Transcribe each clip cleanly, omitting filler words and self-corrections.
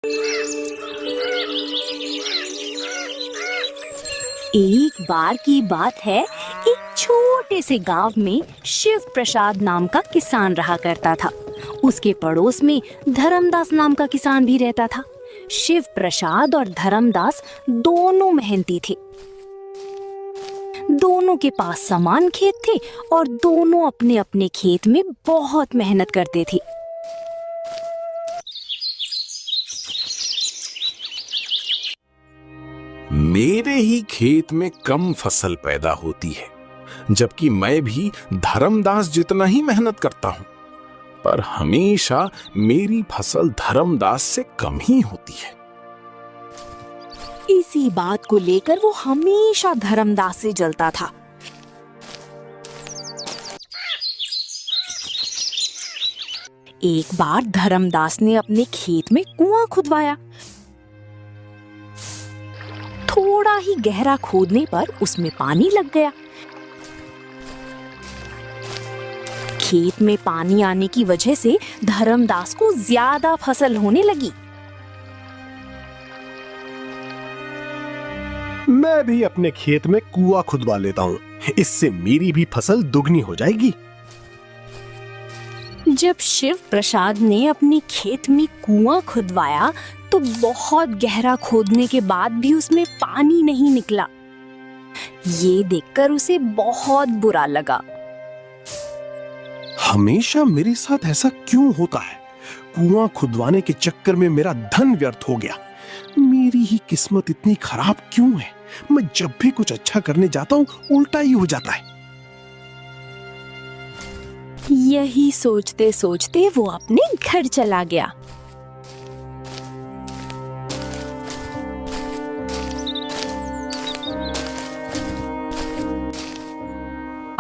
एक बार की बात है, एक छोटे से गांव में शिव प्रसाद नाम का किसान रहा करता था। उसके पड़ोस में धर्मदास नाम का किसान भी रहता था। शिव प्रसाद और धर्मदास दोनों मेहनती थे। दोनों के पास समान खेत थे और दोनों अपने अपने खेत में बहुत मेहनत करते थे। मेरे ही खेत में कम फसल पैदा होती है, जबकि मैं भी धर्मदास जितना ही मेहनत करता हूँ, पर हमेशा मेरी फसल धर्मदास से कम ही होती है। इसी बात को लेकर वो हमेशा धर्मदास से जलता था। एक बार धर्मदास ने अपने खेत में कुआं खुदवाया। थोड़ा ही गहरा खोदने पर उसमें पानी लग गया। खेत में पानी आने की वजह से धर्मदास को ज्यादा फसल होने लगी। मैं भी अपने खेत में कुआं खुदवा लेता हूँ, इससे मेरी भी फसल दुगनी हो जाएगी। जब शिव प्रसाद ने अपने खेत में कुआं खुदवाया तो बहुत गहरा खोदने के बाद भी उसमें पानी नहीं निकला। ये देखकर उसे बहुत बुरा लगा। हमेशा मेरे साथ ऐसा क्यों होता है? कुआं खुदवाने के चक्कर में मेरा धन व्यर्थ हो गया। मेरी ही किस्मत इतनी खराब क्यों है? मैं जब भी कुछ अच्छा करने जाता हूँ उल्टा ही हो जाता है। यही सोचते सोचते वो अपने घर चला गया।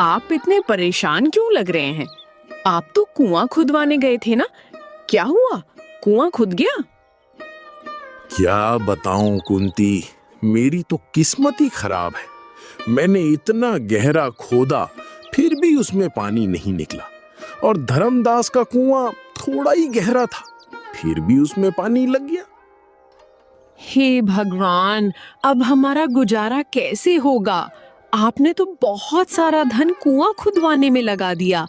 आप इतने परेशान क्यों लग रहे हैं? आप तो कुआं खुदवाने गए थे ना? क्या हुआ? कुआं खुद गया? क्या बताऊं कुंती, मेरी तो किस्मत ही खराब है। मैंने इतना गहरा खोदा, फिर भी उसमें पानी नहीं निकला, और धर्मदास का कुआं थोड़ा ही गहरा था, फिर भी उसमें पानी लग गया। हे भगवान, अब हमारा गुजारा कैसे होगा? आपने तो बहुत सारा धन कुआं खुदवाने में लगा दिया।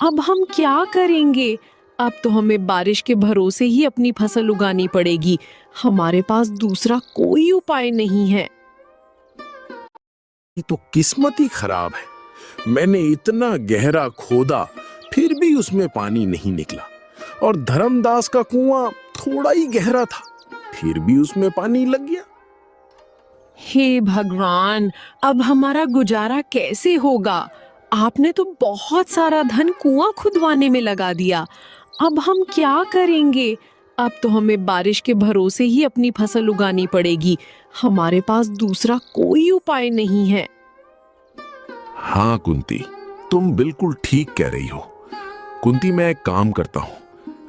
अब हम क्या करेंगे? अब तो हमें बारिश के भरोसे ही अपनी फसल उगानी पड़ेगी। हमारे पास दूसरा कोई उपाय नहीं है। ये तो किस्मत ही खराब है। मैंने इतना गहरा खोदा, फिर भी उसमें पानी नहीं निकला, और धर्मदास का कुआं थोड़ा ही गहरा था, फिर भी उसमें पानी लग गया। हे भगवान, अब हमारा गुजारा कैसे होगा? आपने तो बहुत सारा धन कुआं खुदवाने में लगा दिया। अब हम क्या करेंगे? अब तो हमें बारिश के भरोसे ही अपनी फसल उगानी पड़ेगी। हमारे पास दूसरा कोई उपाय नहीं है। हाँ कुंती, तुम बिल्कुल ठीक कह रही हो। कुंती, मैं एक काम करता हूँ,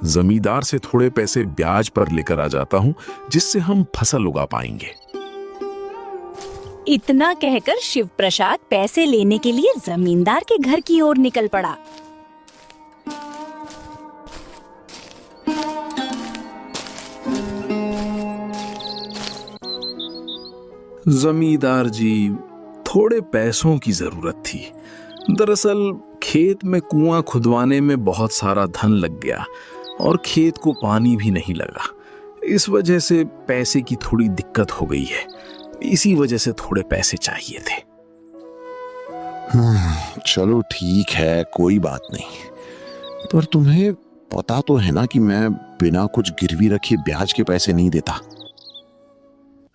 जमींदार से थोड़े पैसे ब्याज पर लेकर आ जाता हूँ, जिससे हम फसल उगा पाएंगे। इतना कहकर शिव प्रसाद पैसे लेने के लिए जमींदार के घर की ओर निकल पड़ा। जमींदार जी, थोड़े पैसों की जरूरत थी। दरअसल खेत में कुआं खुदवाने में बहुत सारा धन लग गया और खेत को पानी भी नहीं लगा। इस वजह से पैसे की थोड़ी दिक्कत हो गई है। इसी वजह से थोड़े पैसे चाहिए थे। चलो ठीक है, कोई बात नहीं, पर तुम्हें पता तो है ना कि मैं बिना कुछ गिरवी रखे ब्याज के पैसे नहीं देता।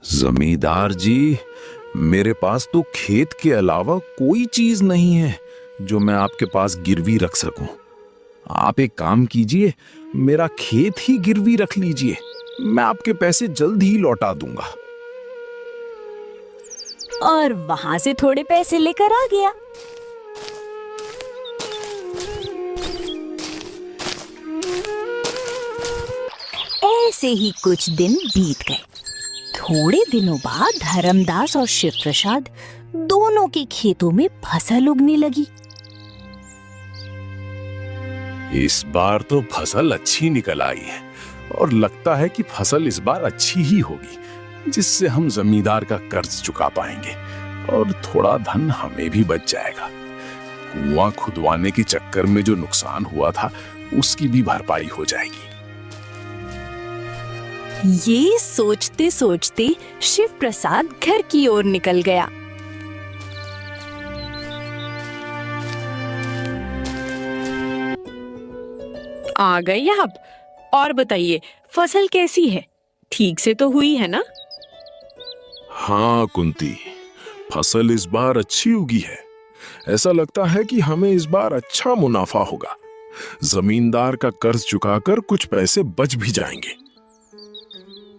जमींदार जी, मेरे पास तो खेत के अलावा कोई चीज नहीं है जो मैं आपके पास गिरवी रख सकूं। आप एक काम कीजिए, मेरा खेत ही गिरवी रख लीजिए, मैं आपके पैसे जल्द ही लौटा दूंगा। और वहां से थोड़े पैसे लेकर आ गया। ऐसे ही कुछ दिन बीत गए। थोड़े दिनों बाद धर्मदास और शिव प्रसाद दोनों के खेतों में फसल उगने लगी। इस बार तो फसल अच्छी निकल आई है। और लगता है कि फसल इस बार अच्छी ही होगी, जिससे हम जमींदार का कर्ज चुका पाएंगे और थोड़ा धन हमें भी बच जाएगा। कुआं खुदवाने के चक्कर में जो नुकसान हुआ था उसकी भी भरपाई हो जाएगी। ये सोचते सोचते शिव प्रसाद घर की ओर निकल गया। आ गई आप? और बताइए, फसल कैसी है? ठीक से तो हुई है ना? हाँ कुंती, फसल इस बार अच्छी उगी है। ऐसा लगता है कि हमें इस बार अच्छा मुनाफा होगा। जमींदार का कर्ज चुकाकर कुछ पैसे बच भी जाएंगे।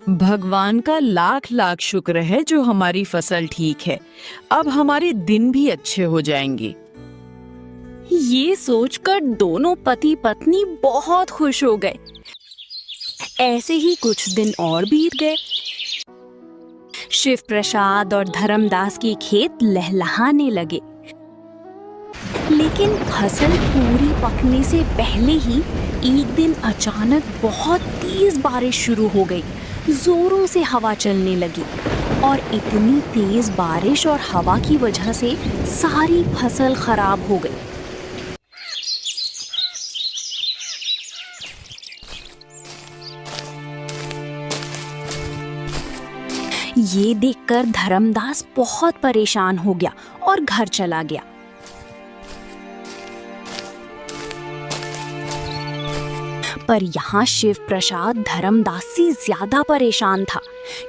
भगवान का लाख लाख शुक्र है जो हमारी फसल ठीक है। अब हमारे दिन भी अच्छे हो जाएंगे। ये सोचकर दोनों पति पत्नी बहुत खुश हो गए। ऐसे ही कुछ दिन और बीत गए। शिव प्रसाद और धर्मदास के खेत लहलहाने लगे, लेकिन फसल पूरी पकने से पहले ही एक दिन अचानक बहुत तेज बारिश शुरू हो गई। जोरों से हवा चलने लगी और इतनी तेज बारिश और हवा की वजह से सारी फसल खराब हो गई। ये देखकर धर्मदास बहुत परेशान हो गया और घर चला गया। पर यहाँ शिव प्रसाद धर्मदास से ज्यादा परेशान था,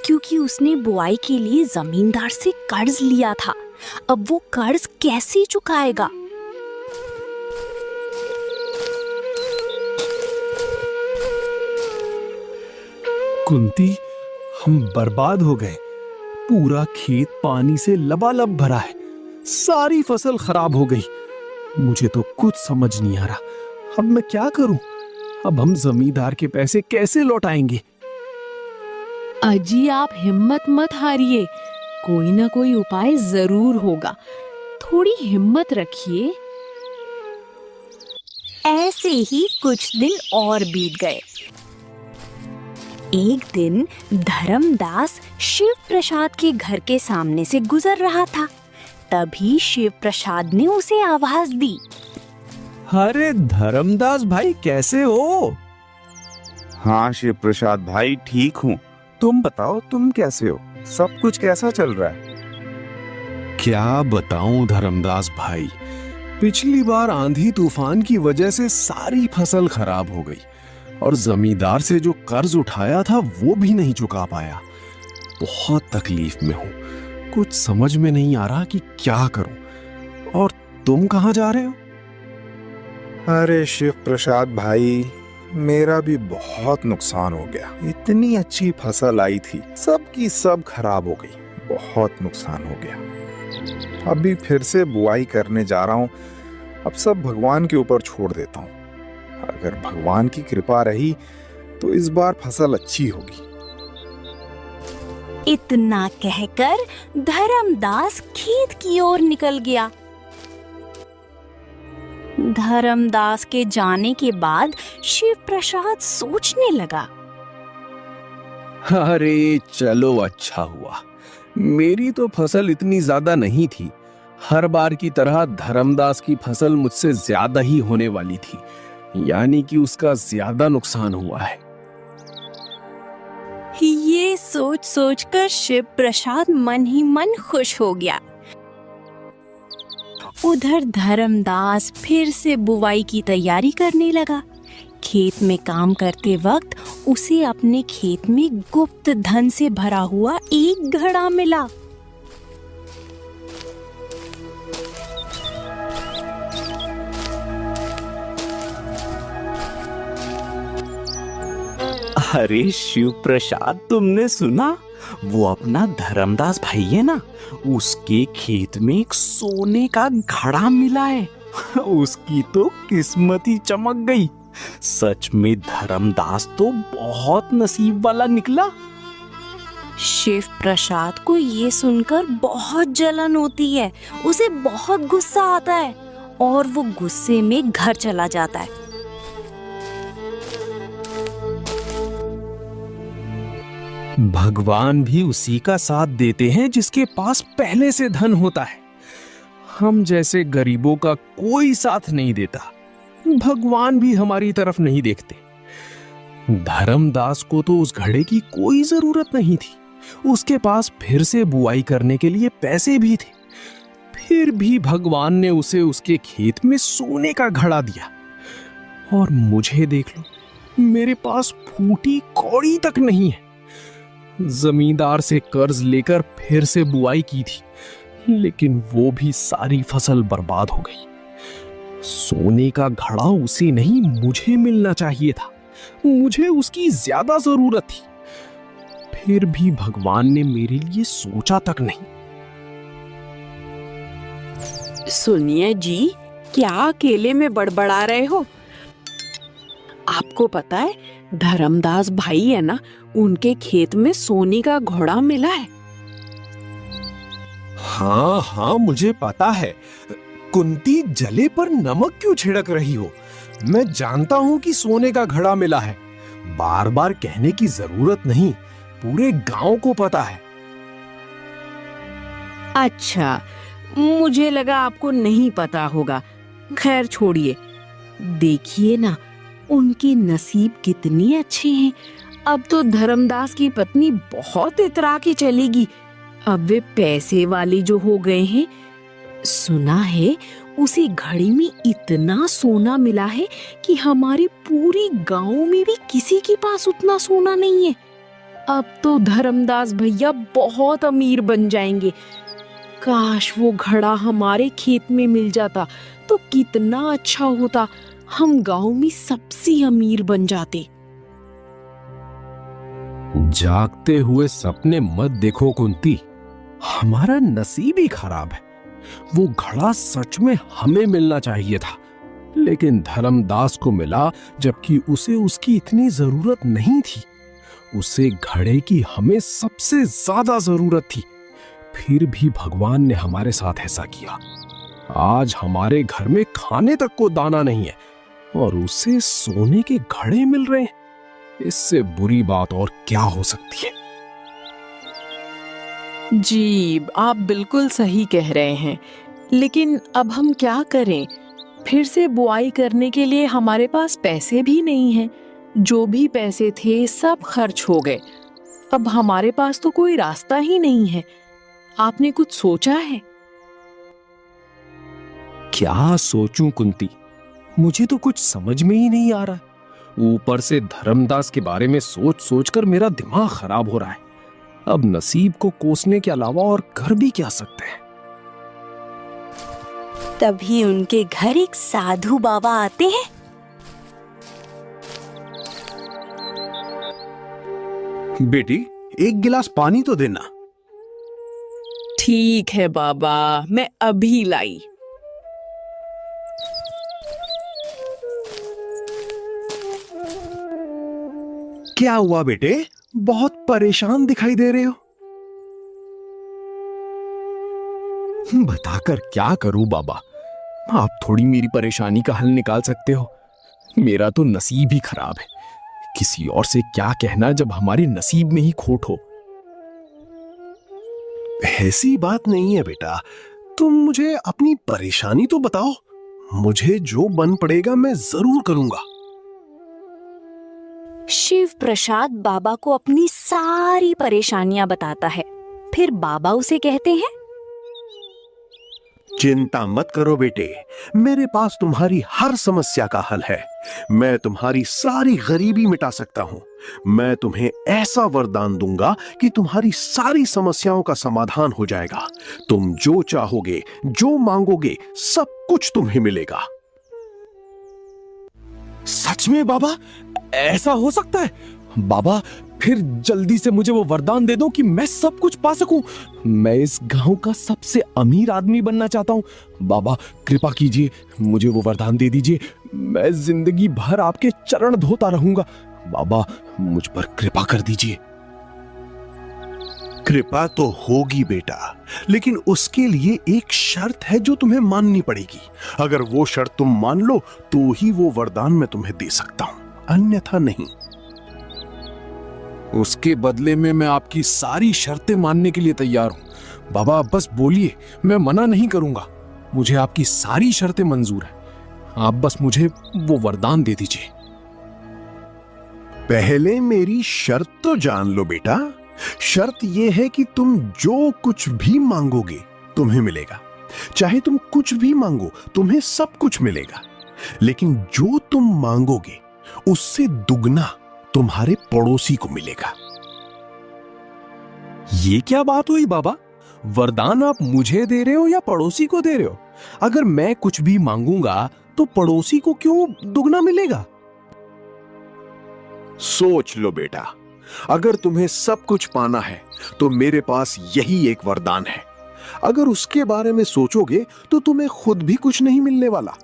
क्योंकि उसने बुआई के लिए जमींदार से कर्ज लिया था। अब वो कर्ज कैसे चुकाएगा? कुंती, हम बर्बाद हो गए। पूरा खेत पानी से लबालब भरा है। सारी फसल खराब हो गई। मुझे तो कुछ समझ नहीं आ रहा। अब मैं क्या करूं? अब हम जमींदार के पैसे कैसे लौटाएंगे? अजी, आप हिम्मत मत हारिए, कोई ना कोई उपाय जरूर होगा। थोड़ी हिम्मत रखिए। ऐसे ही कुछ दिन और बीत गए। एक दिन धर्मदास शिव प्रसाद के घर के सामने से गुजर रहा था। तभी शिव प्रसाद ने उसे आवाज दी। अरे धर्मदास भाई, कैसे हो? हाँ शिव प्रसाद भाई, ठीक हूँ। तुम बताओ, तुम कैसे हो? सब कुछ कैसा चल रहा है? क्या बताऊं धर्मदास भाई, पिछली बार आंधी तूफान की वजह से सारी फसल खराब हो गई और जमींदार से जो कर्ज उठाया था वो भी नहीं चुका पाया। बहुत तकलीफ में हूँ। कुछ समझ में नहीं आ रहा कि क्या करूं। और तुम कहाँ जा रहे हो? अरे शिव प्रसाद भाई, मेरा भी बहुत नुकसान हो गया। इतनी अच्छी फसल आई थी, सब की सब खराब हो गई। बहुत नुकसान हो गया। अभी फिर से बुआई करने जा रहा हूँ। अब सब भगवान के ऊपर छोड़ देता हूँ। अगर भगवान की कृपा रही तो इस बार फसल अच्छी होगी। इतना कहकर धर्मदास खेत की ओर निकल गया। धर्मदास के जाने के बाद शिव प्रसाद सोचने लगा। अरे चलो, अच्छा हुआ। मेरी तो फसल इतनी ज्यादा नहीं थी। हर बार की तरह धर्मदास की फसल मुझसे ज्यादा ही होने वाली थी, यानी कि उसका ज्यादा नुकसान हुआ है। ये सोच सोचकर शिव प्रसाद मन ही मन खुश हो गया। उधर धर्मदास फिर से बुवाई की तैयारी करने लगा। खेत में काम करते वक्त उसे अपने खेत में गुप्त धन से भरा हुआ एक घड़ा मिला। अरे शिव प्रसाद, तुमने सुना? वो अपना धर्मदास भाई है ना, उसके खेत में एक सोने का घड़ा मिला है। उसकी तो किस्मत ही चमक गई। सच में धर्मदास तो बहुत नसीब वाला निकला। शिव प्रसाद को ये सुनकर बहुत जलन होती है। उसे बहुत गुस्सा आता है और वो गुस्से में घर चला जाता है। भगवान भी उसी का साथ देते हैं जिसके पास पहले से धन होता है। हम जैसे गरीबों का कोई साथ नहीं देता। भगवान भी हमारी तरफ नहीं देखते। धर्मदास को तो उस घड़े की कोई जरूरत नहीं थी। उसके पास फिर से बुआई करने के लिए पैसे भी थे। फिर भी भगवान ने उसे उसके खेत में सोने का घड़ा दिया। और मुझे देख लो, मेरे पास फूटी कौड़ी तक नहीं है। जमींदार से कर्ज लेकर फिर से बुआई की थी, लेकिन वो भी सारी फसल बर्बाद हो गई। सोने का घड़ा उसे नहीं, मुझे मिलना चाहिए था। मुझे उसकी ज्यादा जरूरत थी। फिर भी भगवान ने मेरे लिए सोचा तक नहीं। सुनिए जी, क्या अकेले में बड़बड़ा रहे हो? आपको पता है धर्मदास भाई है ना, उनके खेत में सोने का घोड़ा मिला है। हाँ हाँ, मुझे पता है। कुंती, जले पर नमक क्यों छिड़क रही हो? मैं जानता हूँ कि सोने का घड़ा मिला है। बार बार कहने की जरूरत नहीं, पूरे गांव को पता है। अच्छा, मुझे लगा आपको नहीं पता होगा। खैर छोड़िए। देखिए ना, उनके नसीब कितने अच्छे हैं। अब तो धर्मदास की पत्नी बहुत इतरा के चलेगी। अब वे पैसे वाले जो हो गए हैं। सुना है उसी घड़ी में इतना सोना मिला है कि हमारे पूरी गांव में भी किसी के पास उतना सोना नहीं है। अब तो धर्मदास भैया बहुत अमीर बन जाएंगे। काश वो घड़ा हमारे खेत में मिल जाता तो कितना अच्छा होता। हम गांव में सबसे अमीर बन जाते। जागते हुए सपने मत देखो कुंती, हमारा नसीब ही खराब है। वो घड़ा सच में हमें मिलना चाहिए था, लेकिन धर्मदास को मिला जबकि उसे उसकी इतनी जरूरत नहीं थी। उसे घड़े की हमें सबसे ज्यादा जरूरत थी। फिर भी भगवान ने हमारे साथ ऐसा किया। आज हमारे घर में खाने तक को दाना नहीं है और उसे सोने के घड़े मिल रहे हैं। इससे बुरी बात और क्या हो सकती है? जी, आप बिल्कुल सही कह रहे हैं, लेकिन अब हम क्या करें? फिर से बुआई करने के लिए हमारे पास पैसे भी नहीं हैं। जो भी पैसे थे सब खर्च हो गए। अब हमारे पास तो कोई रास्ता ही नहीं है। आपने कुछ सोचा है? क्या सोचूं कुंती, मुझे तो कुछ समझ में ही नहीं आ रहा। ऊपर से धर्मदास के बारे में सोच सोचकर मेरा दिमाग खराब हो रहा है। अब नसीब को कोसने के अलावा और कर भी क्या सकते हैं? तभी उनके घर एक साधु बाबा आते हैं। बेटी, एक गिलास पानी तो देना। ठीक है बाबा, मैं अभी लाई। क्या हुआ बेटे, बहुत परेशान दिखाई दे रहे हो? बताकर क्या करूं बाबा, आप थोड़ी मेरी परेशानी का हल निकाल सकते हो। मेरा तो नसीब ही खराब है। किसी और से क्या कहना जब हमारे नसीब में ही खोट हो। ऐसी बात नहीं है बेटा, तुम मुझे अपनी परेशानी तो बताओ। मुझे जो बन पड़ेगा मैं जरूर करूंगा। शिव प्रसाद बाबा को अपनी सारी परेशानियां बताता है। फिर बाबा उसे कहते हैं, चिंता मत करो बेटे, मेरे पास तुम्हारी हर समस्या का हल है। मैं तुम्हारी सारी गरीबी मिटा सकता हूँ। मैं तुम्हें ऐसा वरदान दूंगा कि तुम्हारी सारी समस्याओं का समाधान हो जाएगा। तुम जो चाहोगे, जो मांगोगे, सब कुछ तुम्हें मिलेगा। सच में बाबा, ऐसा हो सकता है? बाबा, फिर जल्दी से मुझे वो वरदान दे दो कि मैं सब कुछ पा सकूं। मैं इस गांव का सबसे अमीर आदमी बनना चाहता हूं। बाबा कृपा कीजिए, मुझे वो वरदान दे दीजिए। मैं जिंदगी भर आपके चरण धोता रहूंगा। बाबा मुझ पर कृपा कर दीजिए। कृपा तो होगी बेटा, लेकिन उसके लिए एक शर्त है जो तुम्हें माननी पड़ेगी। अगर वो शर्त तुम मान लो तो ही वो वरदान मैं तुम्हें दे सकता हूं, अन्यथा नहीं। उसके बदले में मैं आपकी सारी शर्तें मानने के लिए तैयार हूं। बाबा आप बस बोलिए, मैं मना नहीं करूंगा। मुझे आपकी सारी शर्तें मंजूर हैं। आप बस मुझे वो वरदान दे दीजिए। पहले मेरी शर्त तो जान लो बेटा। शर्त यह है कि तुम जो कुछ भी मांगोगे तुम्हें मिलेगा। चाहे तुम कुछ भी मांगो तुम्हें सब कुछ मिलेगा। लेकिन जो तुम मांगोगे उससे दुगना तुम्हारे पड़ोसी को मिलेगा। ये क्या बात हुई बाबा? वरदान आप मुझे दे रहे हो या पड़ोसी को दे रहे हो? अगर मैं कुछ भी मांगूंगा तो पड़ोसी को क्यों दुगना मिलेगा? सोच लो बेटा, अगर तुम्हें सब कुछ पाना है तो मेरे पास यही एक वरदान है। अगर उसके बारे में सोचोगे तो तुम्हें खुद भी कुछ नहीं मिलने वाला।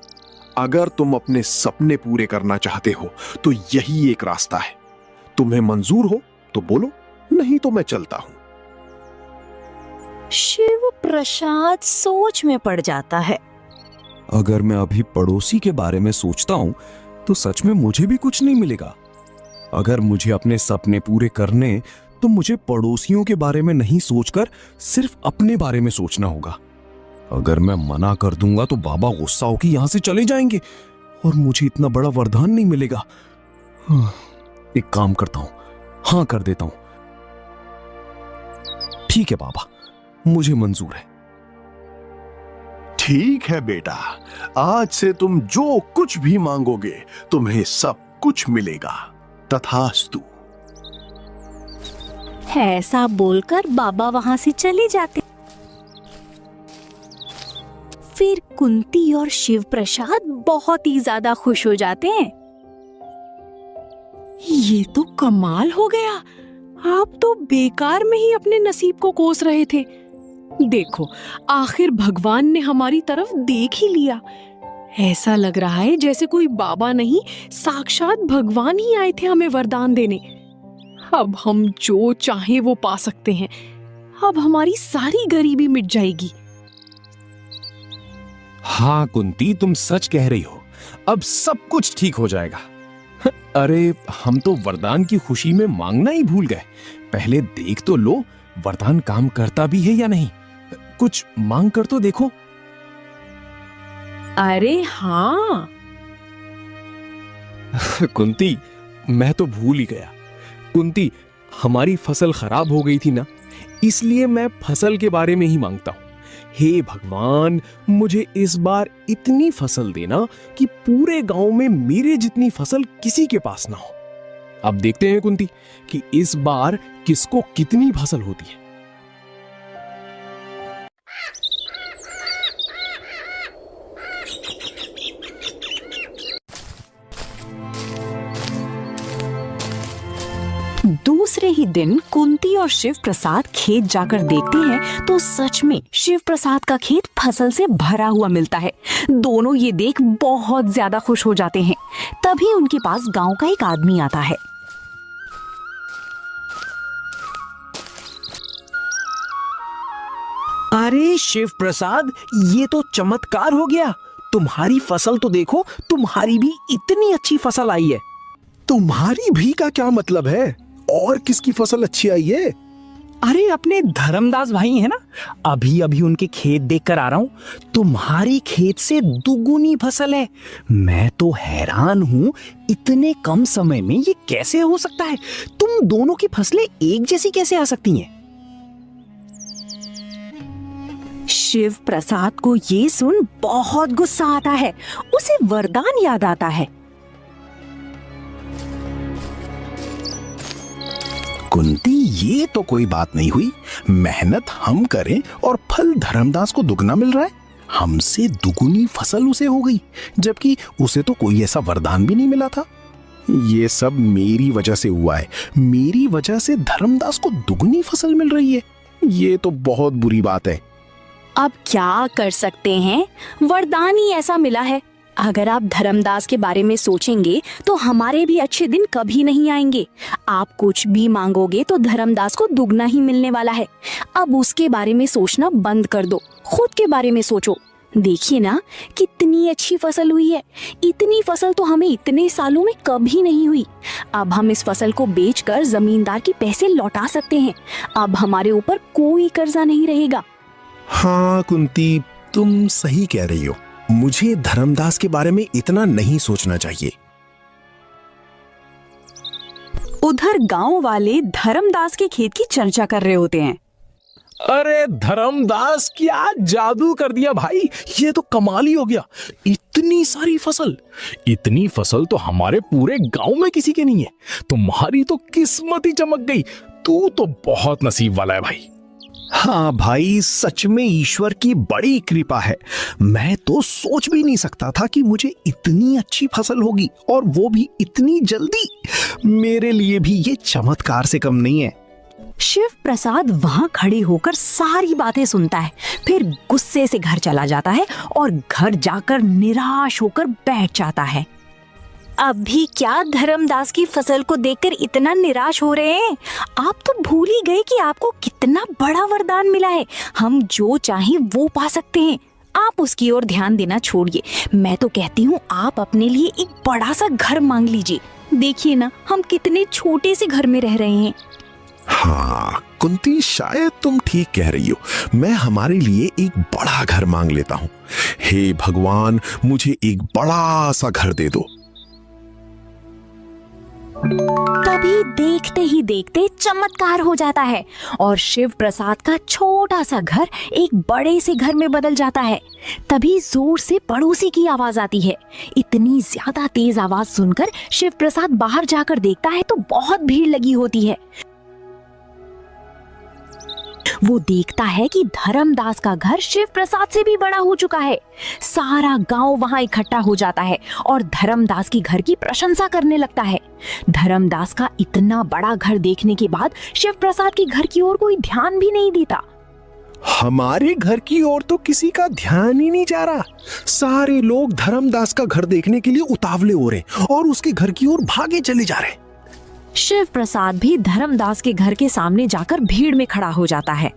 अगर तुम अपने सपने पूरे करना चाहते हो तो यही एक रास्ता है। तुम्हें मंजूर हो तो बोलो, नहीं तो मैं चलता हूं। शिव प्रसाद सोच में पड़ जाता है। अगर मैं अभी पड़ोसी के बारे में सोचता हूं तो सच में मुझे भी कुछ नहीं मिलेगा। अगर मुझे अपने सपने पूरे करने तो मुझे पड़ोसियों के बारे में नहीं सोचकर सिर्फ अपने बारे में सोचना होगा। अगर मैं मना कर दूंगा तो बाबा गुस्सा होकर यहां से चले जाएंगे और मुझे इतना बड़ा वरदान नहीं मिलेगा। एक काम करता हूं, हां कर देता हूं। ठीक है बाबा, मुझे मंजूर है। ठीक है बेटा, आज से तुम जो कुछ भी मांगोगे तुम्हें सब कुछ मिलेगा। तथास्तु। ऐसा बोलकर बाबा वहां से चले जाते। फिर कुंती और शिव प्रसाद बहुत ही ज्यादा खुश हो जाते हैं। ये तो कमाल हो गया। आप तो बेकार में ही अपने नसीब को कोस रहे थे। देखो, आखिर भगवान ने हमारी तरफ देख ही लिया। ऐसा लग रहा है जैसे कोई बाबा नहीं, साक्षात भगवान ही आए थे हमें वरदान देने। अब हम जो चाहे वो पा सकते हैं। अब हमारी सारी गरीबी मिट जाएगी। हाँ कुंती, तुम सच कह रही हो। अब सब कुछ ठीक हो जाएगा। अरे हम तो वरदान की खुशी में मांगना ही भूल गए। पहले देख तो लो वरदान काम करता भी है या नहीं। कुछ मांग कर तो देखो। अरे हाँ। कुंती, मैं तो भूल ही गया। कुंती, हमारी फसल खराब हो गई थी ना, इसलिए मैं फसल के बारे में ही मांगता हूं। हे भगवान, मुझे इस बार इतनी फसल देना कि पूरे गांव में मेरे जितनी फसल किसी के पास ना हो। अब देखते हैं कुंती कि इस बार किसको कितनी फसल होती है। दूसरे ही दिन कुंती और शिव प्रसाद खेत जाकर देखते हैं तो सच में शिव प्रसाद का खेत फसल से भरा हुआ मिलता है। दोनों ये देख बहुत ज्यादा खुश हो जाते हैं। तभी उनके पास गांव का एक आदमी आता है। अरे शिव प्रसाद, ये तो चमत्कार हो गया। तुम्हारी फसल तो देखो, तुम्हारी भी इतनी अच्छी फसल आई है। तुम्हारी भी का क्या मतलब है? और किसकी फसल अच्छी आई है? अरे अपने धर्मदास भाई है ना, अभी अभी उनके खेत देखकर आ रहा हूं। तुम्हारी खेत से दुगुनी फसल है। मैं तो हैरान हूं, इतने कम समय में ये कैसे हो सकता है? तुम दोनों की फसलें एक जैसी कैसे आ सकती हैं? शिव प्रसाद को ये सुन बहुत गुस्सा आता है। उसे वरदान याद आता है। कुंती, ये तो कोई बात नहीं हुई। मेहनत हम करें और फल धर्मदास को दुगना मिल रहा है। हमसे दुगुनी फसल उसे हो गई, जबकि उसे तो कोई ऐसा वरदान भी नहीं मिला था। ये सब मेरी वजह से हुआ है। मेरी वजह से धर्मदास को दुगनी फसल मिल रही है। ये तो बहुत बुरी बात है। अब क्या कर सकते हैं, वरदान ही ऐसा मिला है। अगर आप धर्मदास के बारे में सोचेंगे तो हमारे भी अच्छे दिन कभी नहीं आएंगे। आप कुछ भी मांगोगे तो धर्मदास को दुगना ही मिलने वाला है। अब उसके बारे में सोचना बंद कर दो, खुद के बारे में सोचो। देखिए ना, कितनी कितनी अच्छी फसल हुई है। इतनी फसल तो हमें इतने सालों में कभी नहीं हुई। अब हम इस फसल को बेचकर जमींदार के पैसे लौटा सकते हैं। अब हमारे ऊपर कोई कर्जा नहीं रहेगा। हाँ कुंती, तुम सही कह रही हो। मुझे धर्मदास के बारे में इतना नहीं सोचना चाहिए। उधर गांव वाले धर्मदास के खेत की चर्चा कर रहे होते हैं। अरे धर्मदास, क्या जादू कर दिया भाई, ये तो कमाल ही हो गया। इतनी सारी फसल, इतनी फसल तो हमारे पूरे गांव में किसी के नहीं है। तुम्हारी तो किस्मत ही चमक गई। तू तो बहुत नसीब वाला है भाई। हाँ भाई, सच में ईश्वर की बड़ी कृपा है। मैं तो सोच भी नहीं सकता था कि मुझे इतनी अच्छी फसल होगी, और वो भी इतनी जल्दी। मेरे लिए भी ये चमत्कार से कम नहीं है। शिव प्रसाद वहां खड़े होकर सारी बातें सुनता है, फिर गुस्से से घर चला जाता है और घर जाकर निराश होकर बैठ जाता है। अभी क्या धर्मदास की फसल को देखकर इतना निराश हो रहे हैं? आप तो भूल ही गए कि आपको कितना बड़ा वरदान मिला है। हम जो चाहें वो पा सकते हैं। आप उसकी ओर ध्यान देना छोड़िए। मैं तो कहती हूँ आप अपने लिए एक बड़ा सा घर मांग लीजिए। देखिए ना, हम कितने छोटे से घर में रह रहे हैं। हाँ कुंती, शायद तुम ठीक कह रही हो। मैं हमारे लिए एक बड़ा घर मांग लेता हूँ। हे भगवान, मुझे एक बड़ा सा घर दे दो। तभी देखते ही देखते चमत्कार हो जाता है और शिव प्रसाद का छोटा सा घर एक बड़े से घर में बदल जाता है। तभी जोर से पड़ोसी की आवाज आती है। इतनी ज्यादा तेज आवाज सुनकर शिव प्रसाद बाहर जाकर देखता है तो बहुत भीड़ लगी होती है। वो देखता है कि धर्मदास का घर शिव प्रसाद से भी बड़ा हो चुका है। सारा गांव वहां इकट्ठा हो जाता है और धर्मदास की घर की प्रशंसा करने लगता है। धर्मदास का इतना बड़ा घर देखने के बाद शिव प्रसाद के घर की ओर कोई ध्यान भी नहीं देता। हमारे घर की ओर तो किसी का ध्यान ही नहीं जा रहा। सारे लोग धर्मदास का घर देखने के लिए उतावले हो रहे और उसके घर की ओर भागे चले जा रहे। शिव प्रसाद भी धर्मदास के घर के सामने जाकर भीड़ में खड़ा हो जाता है।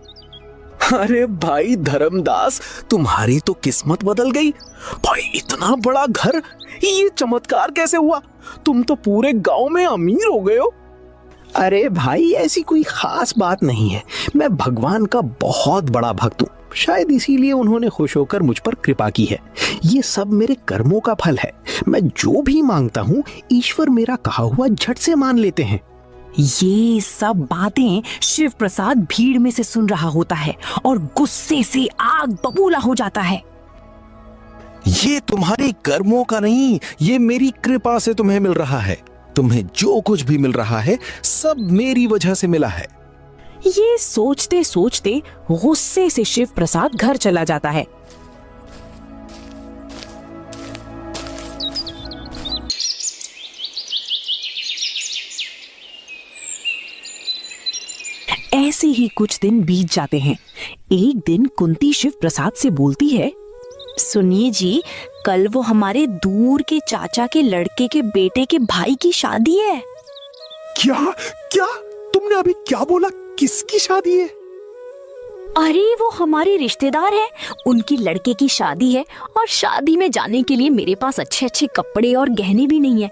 अरे भाई धर्मदास, तुम्हारी तो किस्मत बदल गई भाई। इतना बड़ा घर, ये चमत्कार कैसे हुआ? तुम तो पूरे गांव में अमीर हो गए हो। अरे भाई, ऐसी कोई खास बात नहीं है। मैं भगवान का बहुत बड़ा भक्त हूँ। शायद इसीलिए उन्होंने खुश होकर मुझ पर कृपा की है। ये सब मेरे कर्मों का फल है। मैं जो भी मांगता हूँ, ईश्वर मेरा कहा हुआ झट से मान लेते हैं। ये सब बातें शिव प्रसाद भीड़ में से सुन रहा होता है और गुस्से से आग बबूला हो जाता है। ये तुम्हारे कर्मों का नहीं, ये मेरी कृपा से तुम्हें मिल रहा है। तुम्हें जो कुछ भी मिल रहा है, सब मेरी वजह से मिला है। ये सोचते सोचते गुस्से से शिव प्रसाद घर चला जाता है। ऐसे ही कुछ दिन बीत जाते हैं। एक दिन कुंती शिव प्रसाद से बोलती है, सुनिए जी, कल वो हमारे दूर के चाचा के लड़के के बेटे के भाई की शादी है। क्या क्या तुमने अभी क्या बोला? किसकी शादी है? अरे वो हमारे रिश्तेदार हैं, उनकी लड़के की शादी है और शादी में जाने के लिए मेरे पास अच्छे अच्छे कपड़े और गहने भी नहीं है।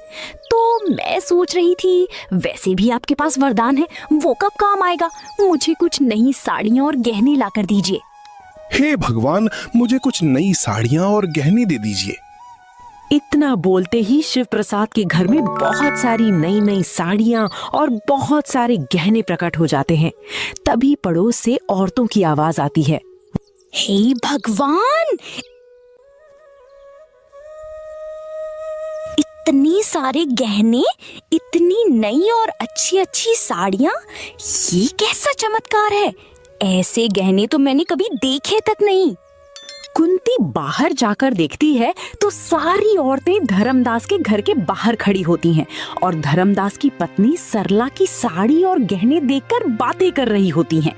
तो मैं सोच रही थी, वैसे भी आपके पास वरदान है, वो कब काम आएगा? मुझे कुछ नई साड़ियाँ और गहने ला कर दीजिए। हे भगवान, मुझे कुछ नई साड़ियां और गहने दे दीजिए। इतना बोलते ही शिव प्रसाद के घर में बहुत सारी नई नई साड़ियां और बहुत सारे गहने प्रकट हो जाते हैं। तभी पड़ोस से औरतों की आवाज आती है, हे भगवान, इतने सारे गहने, इतनी नई और अच्छी अच्छी साड़ियां, ये कैसा चमत्कार है? ऐसे गहने तो मैंने कभी देखे तक नहीं। कुंती बाहर जाकर देखती है तो सारी औरतें धर्मदास के घर के बाहर खड़ी होती हैं और धर्मदास की पत्नी सरला की साड़ी और गहने देखकर बातें कर रही होती हैं।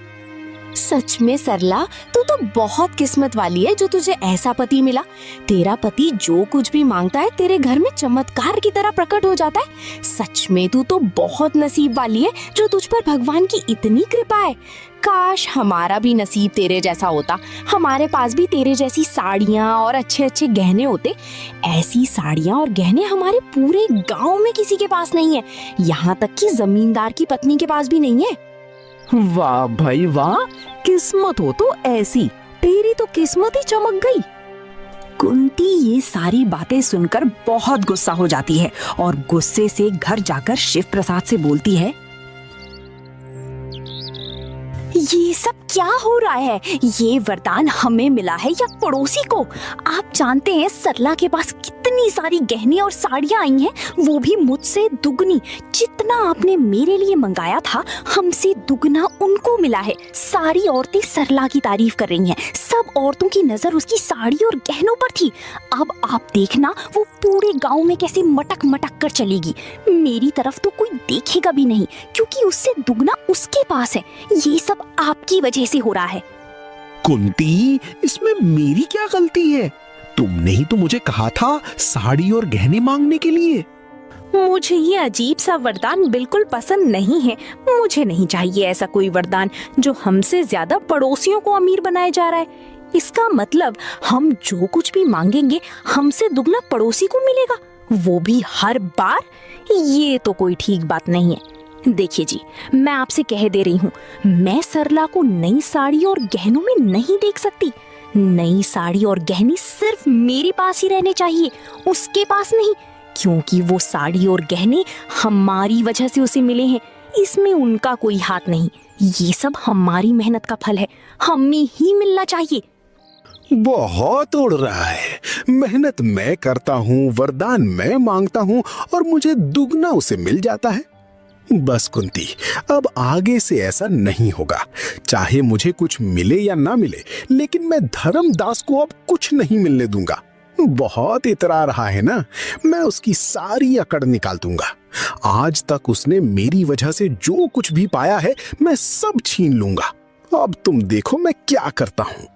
सच में सरला, तू तो बहुत किस्मत वाली है जो तुझे ऐसा पति मिला। तेरा पति जो कुछ भी मांगता है तेरे घर में चमत्कार की तरह प्रकट हो जाता है। सच में तू तो बहुत नसीब वाली है जो तुझ पर भगवान की इतनी कृपा है। काश हमारा भी नसीब तेरे जैसा होता, हमारे पास भी तेरे जैसी साड़ियाँ और अच्छे अच्छे गहने होते। ऐसी साड़ियाँ और गहने हमारे पूरे गांव में किसी के पास नहीं है, यहाँ तक कि जमींदार की पत्नी के पास भी नहीं है। वाह भाई वाह, किस्मत हो तो ऐसी, तेरी तो किस्मत ही चमक गई। कुंती ये सारी बातें सुनकर बहुत गुस्सा हो जाती है और गुस्से से घर जाकर शिव प्रसाद से बोलती है, ये सब क्या हो रहा है? ये वरदान हमें मिला है या पड़ोसी को? आप जानते हैं सरला के पास कितनी सारी गहने और साड़ियां आई हैं, वो भी मुझसे दुगनी। जितना आपने मेरे लिए मंगाया था हमसे दुगना उनको मिला है। सारी औरतें सरला की तारीफ कर रही हैं, सब औरतों की नजर उसकी साड़ी और गहनों पर थी। अब आप देखना वो पूरे गांव में कैसे मटक मटक कर चलेगी। मेरी तरफ तो कोई देखेगा भी नहीं क्योंकि उससे दुगना उसके पास है। ये सब आपकी वजह से हो रहा है। कुंती, इसमें मेरी क्या गलती है? तुमने ही तो मुझे कहा था साड़ी और गहने मांगने के लिए। मुझे ये अजीब सा वरदान बिल्कुल पसंद नहीं है। मुझे नहीं चाहिए ऐसा कोई वरदान जो हमसे ज्यादा पड़ोसियों को अमीर बनाए जा रहा है। इसका मतलब हम जो कुछ भी मांगेंगे हमसे दुगना पड़ोसी को मिलेगा, वो भी हर बार। ये तो कोई ठीक बात नहीं है। देखिए जी, मैं आपसे कह दे रही हूँ, मैं सरला को नई साड़ी और गहनों में नहीं देख सकती। नई साड़ी और गहने सिर्फ मेरे पास ही रहने चाहिए, उसके पास नहीं, क्योंकि वो साड़ी और गहने हमारी वजह से उसे मिले हैं। इसमें उनका कोई हाथ नहीं। ये सब हमारी मेहनत का फल है, हमें ही मिलना चाहिए। बहुत उड़ रहा है। मेहनत मैं करता हूँ, वरदान मैं मांगता हूँ और मुझे दुगना उसे मिल जाता है। बस कुंती, अब आगे से ऐसा नहीं होगा। चाहे मुझे कुछ मिले या ना मिले, लेकिन मैं धर्मदास को अब कुछ नहीं मिलने दूंगा। बहुत इतरा रहा है ना, मैं उसकी सारी अकड़ निकाल दूंगा। आज तक उसने मेरी वजह से जो कुछ भी पाया है मैं सब छीन लूंगा। अब तुम देखो मैं क्या करता हूँ।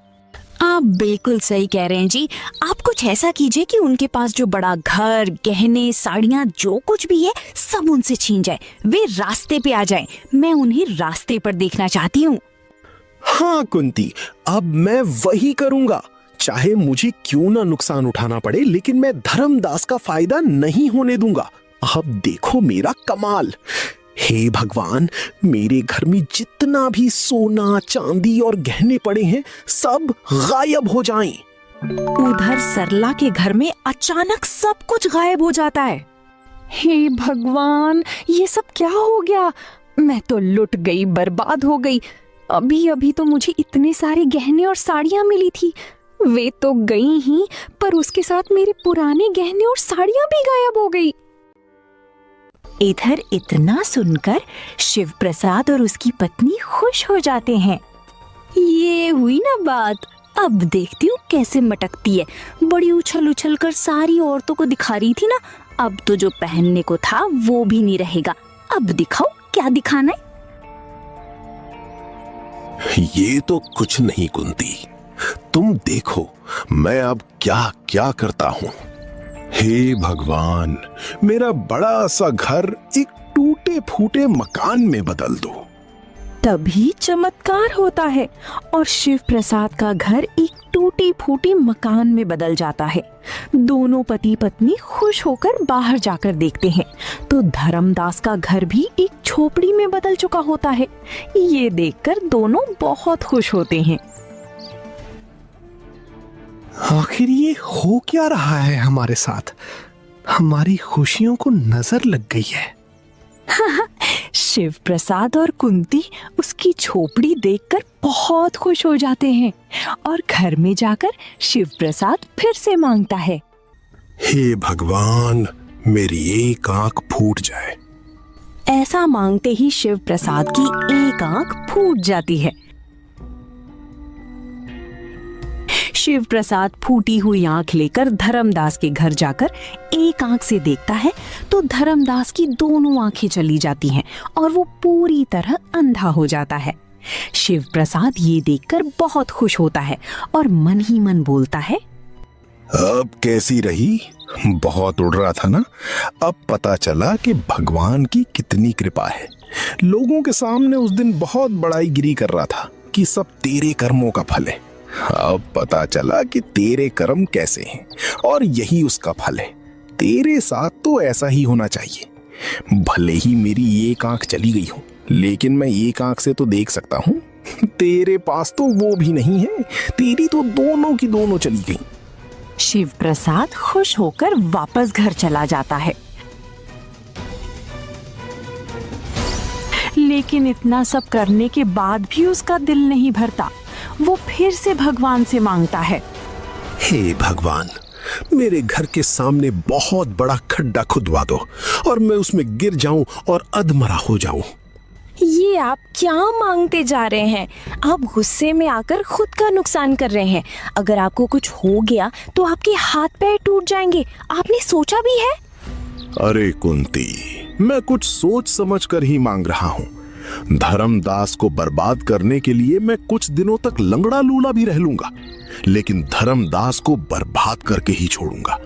आप बिल्कुल सही कह रहे हैं जी। आप कुछ ऐसा कीजिए कि उनके पास जो बड़ा घर, गहने, साड़ियाँ जो कुछ भी है सब उनसे छीन जाए, वे रास्ते पे आ जाएं। मैं उन्हें रास्ते पर देखना चाहती हूँ। हाँ कुंती, अब मैं वही करूंगा। चाहे मुझे क्यों ना नुकसान उठाना पड़े, लेकिन मैं धर्मदास का फायदा नहीं होने दूंगा। अब देखो मेरा कमाल। हे भगवान, मेरे घर में जितना भी सोना, चांदी और गहने पड़े हैं सब गायब हो जाएं। उधर सरला के घर में अचानक सब कुछ गायब हो जाता है। हे भगवान, ये सब क्या हो गया? मैं तो लुट गई, बर्बाद हो गई। अभी अभी तो मुझे इतने सारे गहने और साड़ियाँ मिली थी, वे तो गई ही, पर उसके साथ मेरे पुराने गहने और साड़ियाँ भी गायब हो गई। इधर इतना सुनकर शिव प्रसाद और उसकी पत्नी खुश हो जाते हैं। ये हुई ना बात। अब देखती हूँ कैसे मटकती है। बड़ी उछल उछल कर सारी औरतों को दिखा रही थी ना, अब तो जो पहनने को था वो भी नहीं रहेगा। अब दिखाओ क्या दिखाना है। ये तो कुछ नहीं कुंती, तुम देखो मैं अब क्या क्या करता हूँ। हे भगवान, मेरा बड़ा सा घर एक टूटे फूटे मकान में बदल दो। तभी चमत्कार होता है और शिव प्रसाद का घर एक टूटी फूटी मकान में बदल जाता है। दोनों पति पत्नी खुश होकर बाहर जाकर देखते हैं तो धर्मदास का घर भी एक झोपड़ी में बदल चुका होता है। ये देखकर दोनों बहुत खुश होते हैं। आखिर ये हो क्या रहा है हमारे साथ? हमारी खुशियों को नजर लग गई है। शिव प्रसाद और कुंती उसकी झोपड़ी देखकर बहुत खुश हो जाते हैं और घर में जाकर शिव प्रसाद फिर से मांगता है, हे भगवान, मेरी एक आंख फूट जाए। ऐसा मांगते ही शिव प्रसाद की एक आंख फूट जाती है। शिव प्रसाद फूटी हुई आंख लेकर धर्मदास के घर जाकर एक आंख से देखता है तो धर्मदास की दोनों आंखें चली जाती हैं और वो पूरी तरह अंधा हो जाता है। शिव प्रसाद ये देखकर बहुत खुश होता है और मन ही मन बोलता है, अब कैसी रही? बहुत उड़ रहा था ना। अब पता चला कि भगवान की कितनी कृपा है। लोगों के सामने उस दिन बहुत बड़ाईगिरी कर रहा था कि सब तेरे कर्मों का फल है। अब पता चला कि तेरे कर्म कैसे हैं और यही उसका फल है। तेरे साथ तो ऐसा ही होना चाहिए। भले ही मेरी एक आंख चली गई हो, लेकिन मैं एक आंख से तो देख सकता हूँ। तेरे पास तो वो भी नहीं है, तेरी तो दोनों की दोनों चली गई। शिव प्रसाद खुश होकर वापस घर चला जाता है। लेकिन इतना सब करने के बाद भी उसका दिल नहीं भरता। वो फिर से भगवान से मांगता है, हे भगवान, मेरे घर के सामने बहुत बड़ा खड्डा खुदवा दो और मैं उसमें गिर जाऊं और अधमरा हो जाऊं। ये आप क्या मांगते जा रहे हैं? आप गुस्से में आकर खुद का नुकसान कर रहे हैं। अगर आपको कुछ हो गया तो आपके हाथ पैर टूट जाएंगे। आपने सोचा भी है? अरे कुंती, मैं कुछ सोच समझ कर ही मांग रहा हूँ। धर्मदास को बर्बाद करने के लिए मैं कुछ दिनों तक लंगड़ा लूला भी रह लूंगा, लेकिन धर्मदास को बर्बाद करके ही छोड़ूंगा।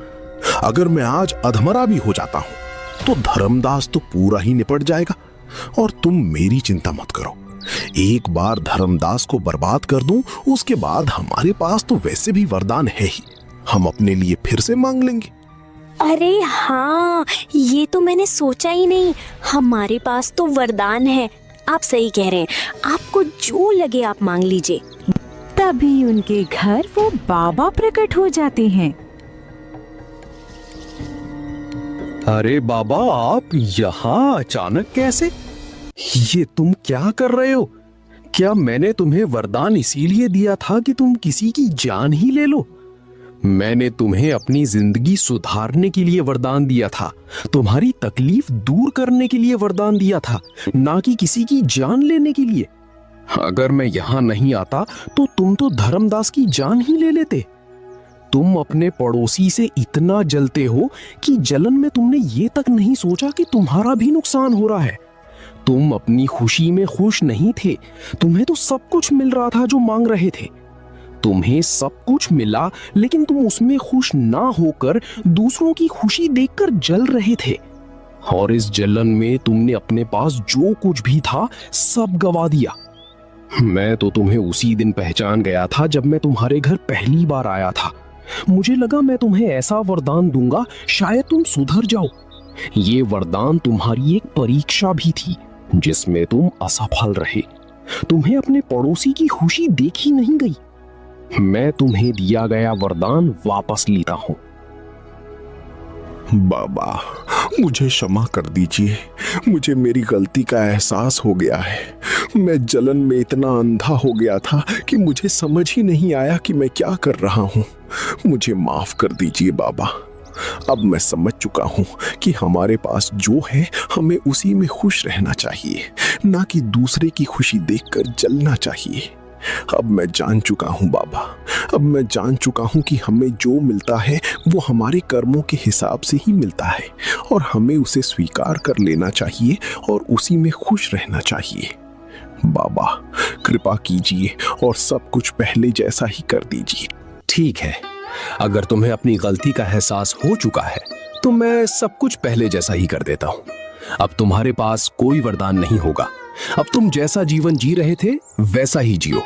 अगर मैं आज अधमरा भी हो जाता हूँ तो धर्मदास तो पूरा ही निपट जाएगा। और तुम मेरी चिंता मत करो। एक बार धर्मदास को बर्बाद कर दूं, उसके बाद हमारे पास तो वैसे भी वरदान है ही। हम अपने लिए फिर से मांग लेंगे। अरे हाँ, ये तो मैंने सोचा ही नहीं। हमारे पास तो वरदान है। आप सही कह रहे हैं। आपको जो लगे आप मांग लीजिए। तभी उनके घर वो बाबा प्रकट हो जाते हैं। अरे बाबा, आप यहाँ अचानक कैसे? ये तुम क्या कर रहे हो? क्या मैंने तुम्हें वरदान इसीलिए दिया था कि तुम किसी की जान ही ले लो? मैंने तुम्हें अपनी जिंदगी सुधारने के लिए वरदान दिया था, तुम्हारी तकलीफ दूर करने के लिए वरदान दिया था, ना कि किसी की जान लेने के लिए। अगर मैं यहाँ नहीं आता तो तुम तो धर्मदास की जान ही ले लेते। तुम अपने पड़ोसी से इतना जलते हो कि जलन में तुमने ये तक नहीं सोचा कि तुम्हारा भी नुकसान हो रहा है। तुम अपनी खुशी में खुश नहीं थे। तुम्हें तो सब कुछ मिल रहा था जो मांग रहे थे। तुम्हें सब कुछ मिला, लेकिन तुम उसमें खुश ना होकर दूसरों की खुशी देखकर जल रहे थे। और इस जलन में तुमने अपने पास जो कुछ भी था सब गवा दिया। मैं तो तुम्हें उसी दिन पहचान गया था जब मैं तुम्हारे घर पहली बार आया था। मुझे लगा मैं तुम्हें ऐसा वरदान दूंगा, शायद तुम सुधर जाओ। ये वरदान तुम्हारी एक परीक्षा भी थी, जिसमें तुम असफल रहे। तुम्हें अपने पड़ोसी की खुशी देखी नहीं गई। मैं तुम्हें दिया गया वरदान वापस लेता हूं। बाबा, मुझे क्षमा कर दीजिए। मुझे मेरी गलती का एहसास हो गया है। मैं जलन में इतना अंधा हो गया था कि मुझे समझ ही नहीं आया कि मैं क्या कर रहा हूँ। मुझे माफ कर दीजिए बाबा। अब मैं समझ चुका हूँ कि हमारे पास जो है हमें उसी में खुश रहना चाहिए, ना कि दूसरे की खुशी देखकर जलना चाहिए। अब मैं जान चुका हूँ बाबा। अब मैं जान चुका हूँ कि हमें जो मिलता है वो हमारे कर्मों के हिसाब से ही मिलता है और हमें उसे स्वीकार कर लेना चाहिए और उसी में खुश रहना चाहिए। बाबा, कृपा कीजिए और सब कुछ पहले जैसा ही कर दीजिए। ठीक है, अगर तुम्हें अपनी गलती का एहसास हो चुका है तो मैं सब कुछ पहले जैसा ही कर देता हूँ। अब तुम्हारे पास कोई वरदान नहीं होगा। अब तुम जैसा जीवन जी रहे थे वैसा ही जियो।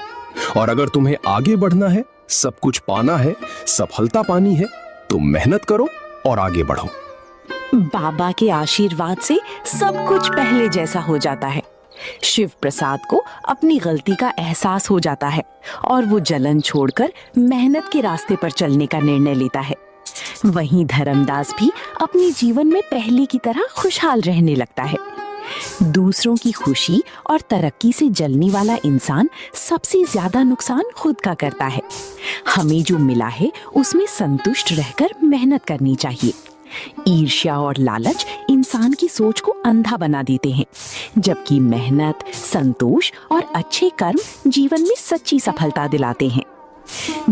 और अगर तुम्हें आगे बढ़ना है, सब कुछ पाना है, सफलता पानी है, तो मेहनत करो और आगे बढ़ो। बाबा के आशीर्वाद से सब कुछ पहले जैसा हो जाता है। शिव प्रसाद को अपनी गलती का एहसास हो जाता है और वो जलन छोड़कर मेहनत के रास्ते पर चलने का निर्णय लेता है। वहीं धर्मदास भी अपने जीवन में पहले की तरह खुशहाल रहने लगता है। दूसरों की खुशी और तरक्की से जलने वाला इंसान सबसे ज्यादा नुकसान खुद का करता है। हमें जो मिला है उसमें संतुष्ट रहकर मेहनत करनी चाहिए। ईर्ष्या और लालच इंसान की सोच को अंधा बना देते हैं, जबकि मेहनत, संतोष और अच्छे कर्म जीवन में सच्ची सफलता दिलाते हैं।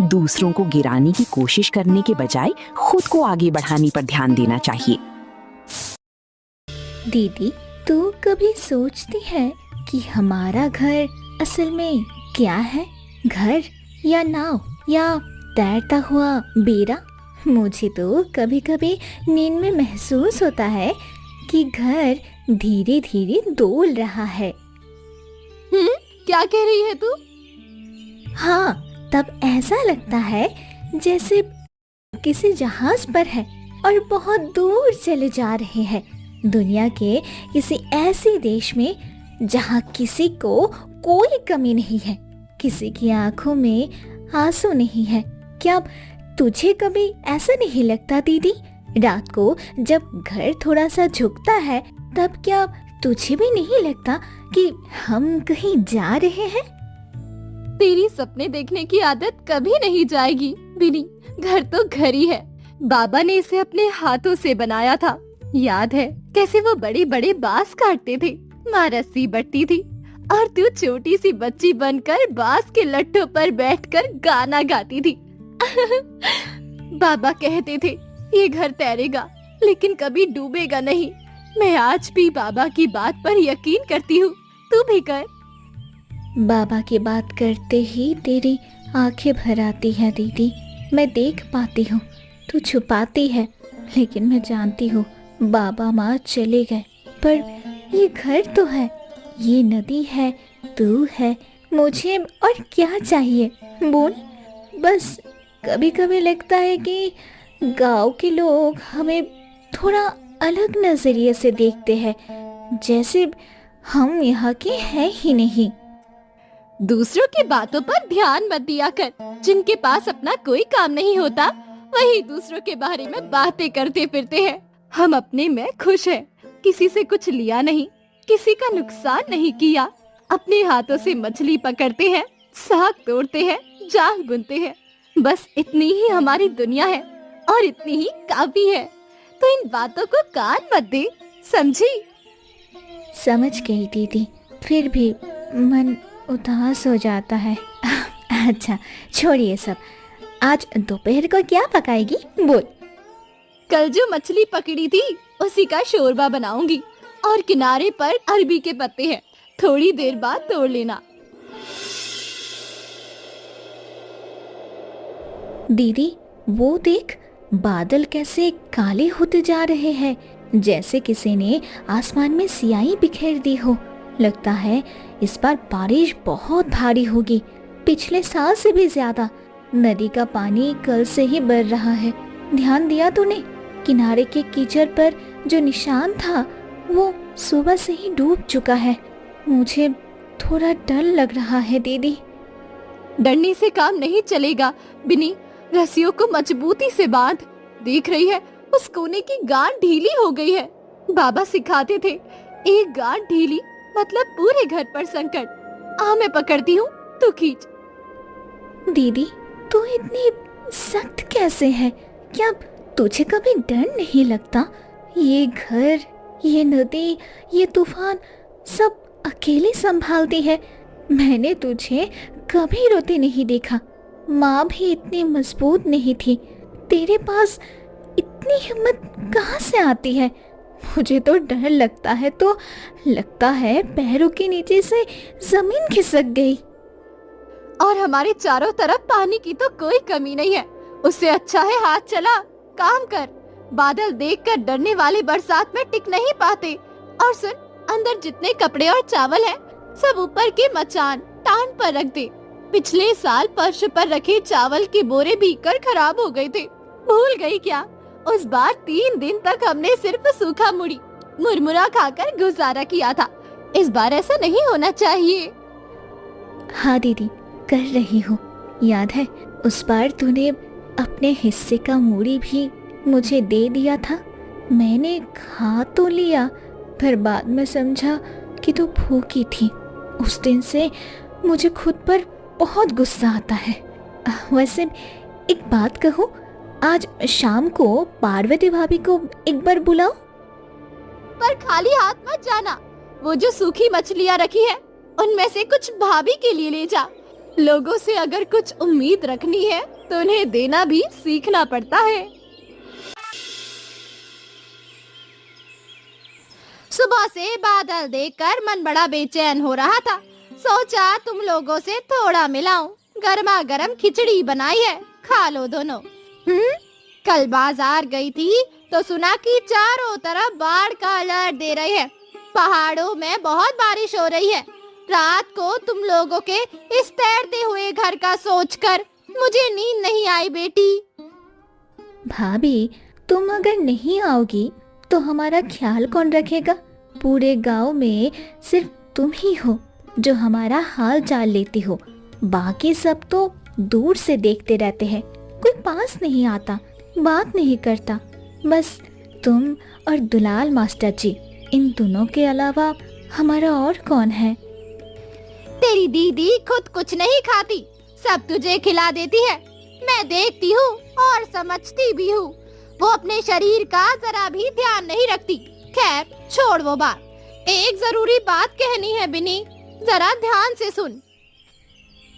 दूसरों को गिराने की कोशिश करने के बजाय खुद को आगे बढ़ाने पर ध्यान देना चाहिए। दीदी, तू कभी सोचती है कि हमारा घर असल में क्या है, घर या नाव या तैरता हुआ बेड़ा? मुझे तो कभी कभी नींद में महसूस होता है कि घर धीरे धीरे डोल रहा है। क्या कह रही है तू? हाँ, तब ऐसा लगता है जैसे किसी जहाज पर है और बहुत दूर चले जा रहे हैं, दुनिया के किसी ऐसे देश में जहाँ किसी को कोई कमी नहीं है, किसी की आंखों में आंसू नहीं है। क्या तुझे कभी ऐसा नहीं लगता दीदी, रात को जब घर थोड़ा सा झुकता है तब क्या तुझे भी नहीं लगता कि हम कहीं जा रहे हैं? तेरी सपने देखने की आदत कभी नहीं जाएगी बिनी। घर तो घर ही है। बाबा ने इसे अपने हाथों से बनाया था। याद है कैसे वो बड़े बड़े बांस काटते थे, माँ रस्सी बटती थी और तू छोटी सी बच्ची बनकर बांस के लट्ठों पर बैठकर गाना गाती थी। बाबा कहते थे ये घर तैरेगा लेकिन कभी डूबेगा नहीं। मैं आज भी बाबा की बात पर यकीन करती हूँ, तू भी कर। बाबा की बात करते ही तेरी आंखें भर आती है दीदी। मैं देख पाती हूँ तू छुपाती है, लेकिन मैं जानती हूँ बाबा माँ चले गए, पर ये घर तो है, ये नदी है, तू है, मुझे और क्या चाहिए बोल। बस कभी कभी लगता है कि गांव के लोग हमें थोड़ा अलग नजरिए से देखते हैं, जैसे हम यहाँ के हैं ही नहीं। दूसरों की बातों पर ध्यान मत दिया कर। जिनके पास अपना कोई काम नहीं होता वही दूसरों के बारे में बातें करते फिरते हैं। हम अपने में खुश हैं, किसी से कुछ लिया नहीं, किसी का नुकसान नहीं किया। अपने हाथों से मछली पकड़ते हैं, साग तोड़ते हैं, जाल बुनते हैं। बस इतनी ही हमारी दुनिया है और इतनी ही काफी है। तो इन बातों को कान मत दे, समझी? समझ गई दीदी, फिर भी मन उदास हो जाता है। अच्छा छोड़िए सब, आज दोपहर को क्या पकाएगी बोल। कल जो मछली पकड़ी थी उसी का शोरबा बनाऊंगी और किनारे पर अरबी के पत्ते हैं, थोड़ी देर बाद तोड़ लेना। दीदी वो देख, बादल कैसे काले होते जा रहे हैं, जैसे किसी ने आसमान में सियाही बिखेर दी हो। लगता है इस बार बारिश बहुत भारी होगी, पिछले साल से भी ज्यादा। नदी का पानी कल से ही बढ़ रहा है। ध्यान दिया तूने? किनारे के कीचड़ पर जो निशान था वो सुबह से ही डूब चुका है। मुझे थोड़ा डर लग रहा है दीदी। डरने से काम नहीं चलेगा बिनी, रस्सियों को मजबूती से बांध। देख रही है उस कोने की गांठ ढीली हो गई है। बाबा सिखाते थे एक गांठ ढीली मतलब पूरे घर पर संकट। आ मैं पकड़ती हूँ, तू खींच। दीदी तू इतनी सख्त कैसे है? क्या तुझे कभी डर नहीं लगता? ये घर, ये नदी, ये तूफान सब अकेले संभालती है। मैंने तुझे कभी रोते नहीं देखा। माँ भी इतनी मजबूत नहीं थी। तेरे पास इतनी हिम्मत कहाँ से आती है? मुझे तो डर लगता है, तो लगता है पैरों के नीचे से जमीन खिसक गई। और हमारे चारों तरफ पानी की तो कोई कमी नहीं है। उससे अच्छा है हाथ चला, काम कर। बादल देखकर डरने वाले बरसात में टिक नहीं पाते। और सुन, अंदर जितने कपड़े और चावल हैं, सब ऊपर के मचान टान पर रख दे। पिछले साल फर्श पर रखे चावल के बोरे भीगकर खराब हो गए थे। भूल गई क्या? उस बार 3 दिन तक हमने सिर्फ सूखा मुड़ी मुरमुरा खाकर गुजारा किया था। इस बार ऐसा नहीं होना चाहिए। हाँ दीदी, कर रही हूँ। याद है उस बार तूने अपने हिस्से का मूड़ी भी मुझे दे दिया था। मैंने खा तो लिया, पर बाद में समझा कि तू भूखी थी। उस दिन से मुझे खुद पर बहुत गुस्सा आता है। वैसे एक बात कहूँ, आज शाम को पार्वती भाभी को एक बार बुलाओ। पर खाली हाथ मत जाना। वो जो सूखी मछलियाँ रखी है उनमें से कुछ भाभी के लिए ले जा। लोगों से अगर कुछ उम्मीद रखनी है तो उन्हें देना भी सीखना पड़ता है। सुबह से बादल देखकर मन बड़ा बेचैन हो रहा था। सोचा तुम लोगों से थोड़ा मिलाऊं। गर्मा गर्म खिचड़ी बनाई है, खा लो दोनों। कल बाजार गई थी तो सुना कि चारों तरफ बाढ़ का अलर्ट दे रहे हैं। पहाड़ों में बहुत बारिश हो रही है। रात को तुम लोगों के इस तैरते हुए घर का सोचकर मुझे नींद नहीं आई बेटी। भाभी, तुम अगर नहीं आओगी तो हमारा ख्याल कौन रखेगा? पूरे गांव में सिर्फ तुम ही हो जो हमारा हाल चाल लेती हो। बाकी सब तो दूर से देखते रहते हैं, कोई पास नहीं आता, बात नहीं करता। बस तुम और दुलाल मास्टर जी, इन दोनों के अलावा हमारा और कौन है? तेरी दीदी खुद कुछ नहीं खाती, सब तुझे खिला देती है। मैं देखती हूँ और समझती भी हूँ। वो अपने शरीर का जरा भी ध्यान नहीं रखती। खैर छोड़ वो बात, एक जरूरी बात कहनी है बिनी, जरा ध्यान से सुन।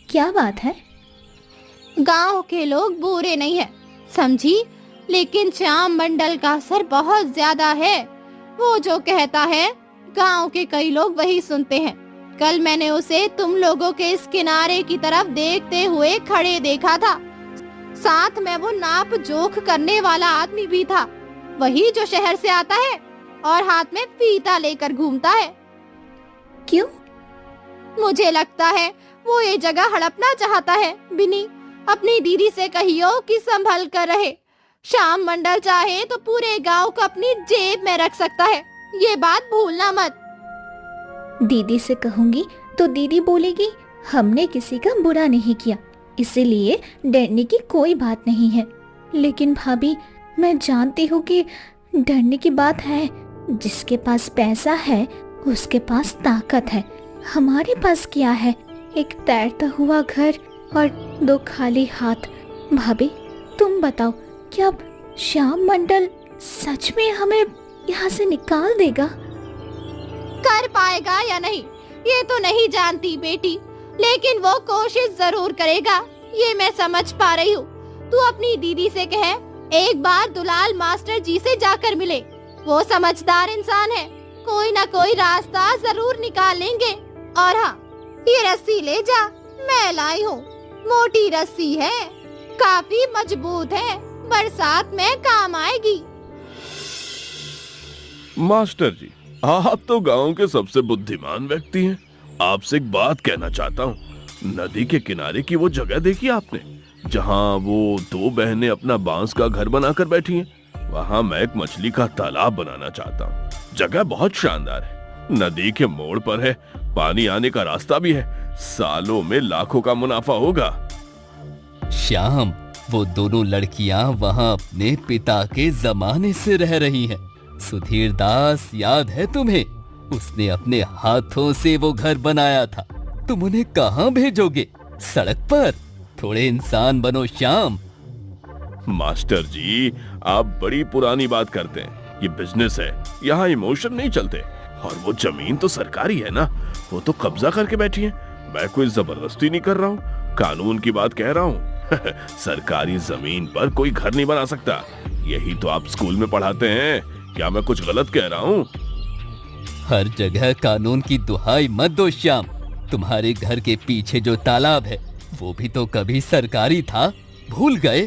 क्या बात है? गांव के लोग बुरे नहीं है, समझी, लेकिन श्याम मंडल का असर बहुत ज्यादा है। वो जो कहता है गांव के कई लोग वही सुनते हैं। कल मैंने उसे तुम लोगों के इस किनारे की तरफ देखते हुए खड़े देखा था। साथ में वो नाप जोख करने वाला आदमी भी था, वही जो शहर से आता है और हाथ में फीता लेकर घूमता है। क्यों? मुझे लगता है वो ये जगह हड़पना चाहता है। बिनी, अपनी दीदी से कहियो कि संभल कर रहे। श्याम मंडल चाहे तो पूरे गांव को अपनी जेब में रख सकता है, ये बात भूलना मत। दीदी से कहूंगी तो दीदी बोलेगी हमने किसी का बुरा नहीं किया, इसीलिए डरने की कोई बात नहीं है। लेकिन भाभी, मैं जानती हूँ कि डरने की बात है। जिसके पास पैसा है उसके पास ताकत है। हमारे पास क्या है? एक तैरता हुआ घर और 2 खाली हाथ। भाभी, तुम बताओ, क्या श्याम मंडल सच में हमें यहाँ से निकाल देगा? कर पाएगा या नहीं ये तो नहीं जानती बेटी, लेकिन वो कोशिश जरूर करेगा, ये मैं समझ पा रही हूँ। तू अपनी दीदी से कहे एक बार दुलाल मास्टर जी से जाकर मिले, वो समझदार इंसान है, कोई ना कोई रास्ता जरूर निकाल लेंगे। और हाँ, ये रस्सी ले जा, मैं लाई हूँ। मोटी रस्सी है, काफी मजबूत है, बरसात में काम आएगी। मास्टर जी, आप तो गांव के सबसे बुद्धिमान व्यक्ति हैं। आपसे एक बात कहना चाहता हूँ। नदी के किनारे की वो जगह देखी आपने, जहाँ वो 2 बहनें अपना बांस का घर बनाकर बैठी हैं? वहाँ मैं एक मछली का तालाब बनाना चाहता हूँ। जगह बहुत शानदार है, नदी के मोड़ पर है, पानी आने का रास्ता भी है। सालों में लाखों का मुनाफा होगा। श्याम, वो दोनों लड़कियां वहाँ अपने पिता के जमाने से रह रही हैं। सुधीर दास याद है तुम्हें? उसने अपने हाथों से वो घर बनाया था। तुम उन्हें कहाँ भेजोगे? सड़क पर? थोड़े इंसान बनो श्याम। मास्टर जी, आप बड़ी पुरानी बात करते हैं। ये बिजनेस है, यहाँ इमोशन नहीं चलते। और वो जमीन तो सरकारी है ना, वो तो कब्जा करके बैठी है। मैं कोई जबरदस्ती नहीं कर रहा हूँ, कानून की बात कह रहा हूँ। सरकारी जमीन पर कोई घर नहीं बना सकता, यही तो आप स्कूल में पढ़ाते हैं। क्या मैं कुछ गलत कह रहा हूँ? हर जगह कानून की दुहाई मत दो श्याम। तुम्हारे घर के पीछे जो तालाब है वो भी तो कभी सरकारी था, भूल गए?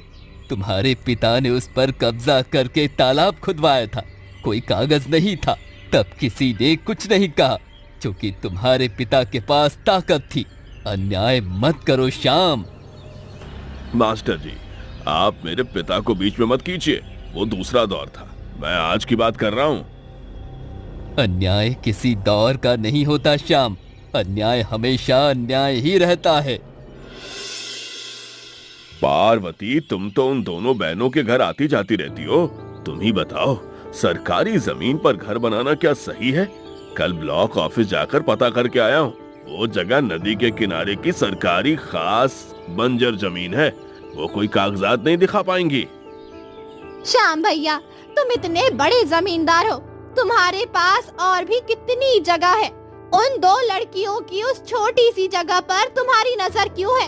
तुम्हारे पिता ने उस पर कब्जा करके तालाब खुदवाया था, कोई कागज नहीं था। तब किसी ने कुछ नहीं कहा, क्योंकि तुम्हारे पिता के पास ताकत थी। अन्याय मत करो श्याम। मास्टर जी, आप मेरे पिता को बीच में मत कीजिए, वो दूसरा दौर था, मैं आज की बात कर रहा हूँ। अन्याय किसी दौर का नहीं होता श्याम, अन्याय हमेशा अन्याय ही रहता है। पार्वती, तुम तो उन दोनों बहनों के घर आती जाती रहती हो, तुम ही बताओ, सरकारी जमीन पर घर बनाना क्या सही है? कल ब्लॉक ऑफिस जाकर पता करके आया हूँ, वो जगह नदी के किनारे की सरकारी खास बंजर जमीन है, वो कोई कागजात नहीं दिखा पाएंगी। श्याम भैया, तुम इतने बड़े जमींदार हो, तुम्हारे पास और भी कितनी जगह है। उन 2 लड़कियों की उस छोटी सी जगह पर तुम्हारी नजर क्यों है?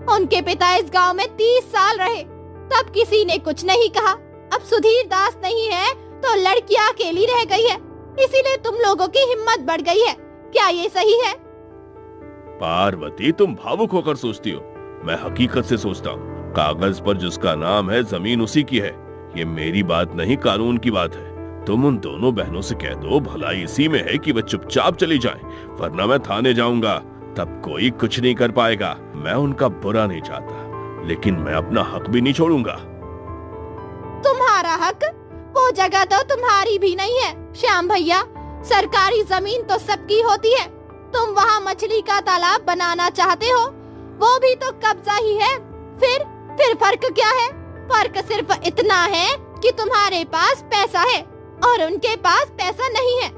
उनके पिता इस गांव में 30 साल रहे, तब किसी ने कुछ नहीं कहा। अब सुधीर दास नहीं है तो लड़कियां अकेली रह गई है, इसीलिए तुम लोगों की हिम्मत बढ़ गई है। क्या ये सही है? पार्वती, तुम भावुक होकर सोचती हो, मैं हकीकत से सोचता हूँ। कागज पर जिसका नाम है जमीन उसी की है। ये मेरी बात नहीं, कानून की बात है। तुम उन दोनों बहनों से कह दो भलाई इसी में है कि वे चुपचाप चली जाएं, वरना मैं थाने जाऊंगा, तब कोई कुछ नहीं कर पाएगा। मैं उनका बुरा नहीं चाहता, लेकिन मैं अपना हक भी नहीं छोड़ूंगा। तुम्हारा हक? वो जगह तो तुम्हारी भी नहीं है श्याम भैया। सरकारी जमीन तो सबकी होती है। तुम वहाँ मछली का तालाब बनाना चाहते हो, वो भी तो कब्जा ही है। फिर फर्क क्या है? फर्क सिर्फ इतना है कि तुम्हारे पास पैसा है और उनके पास पैसा नहीं है।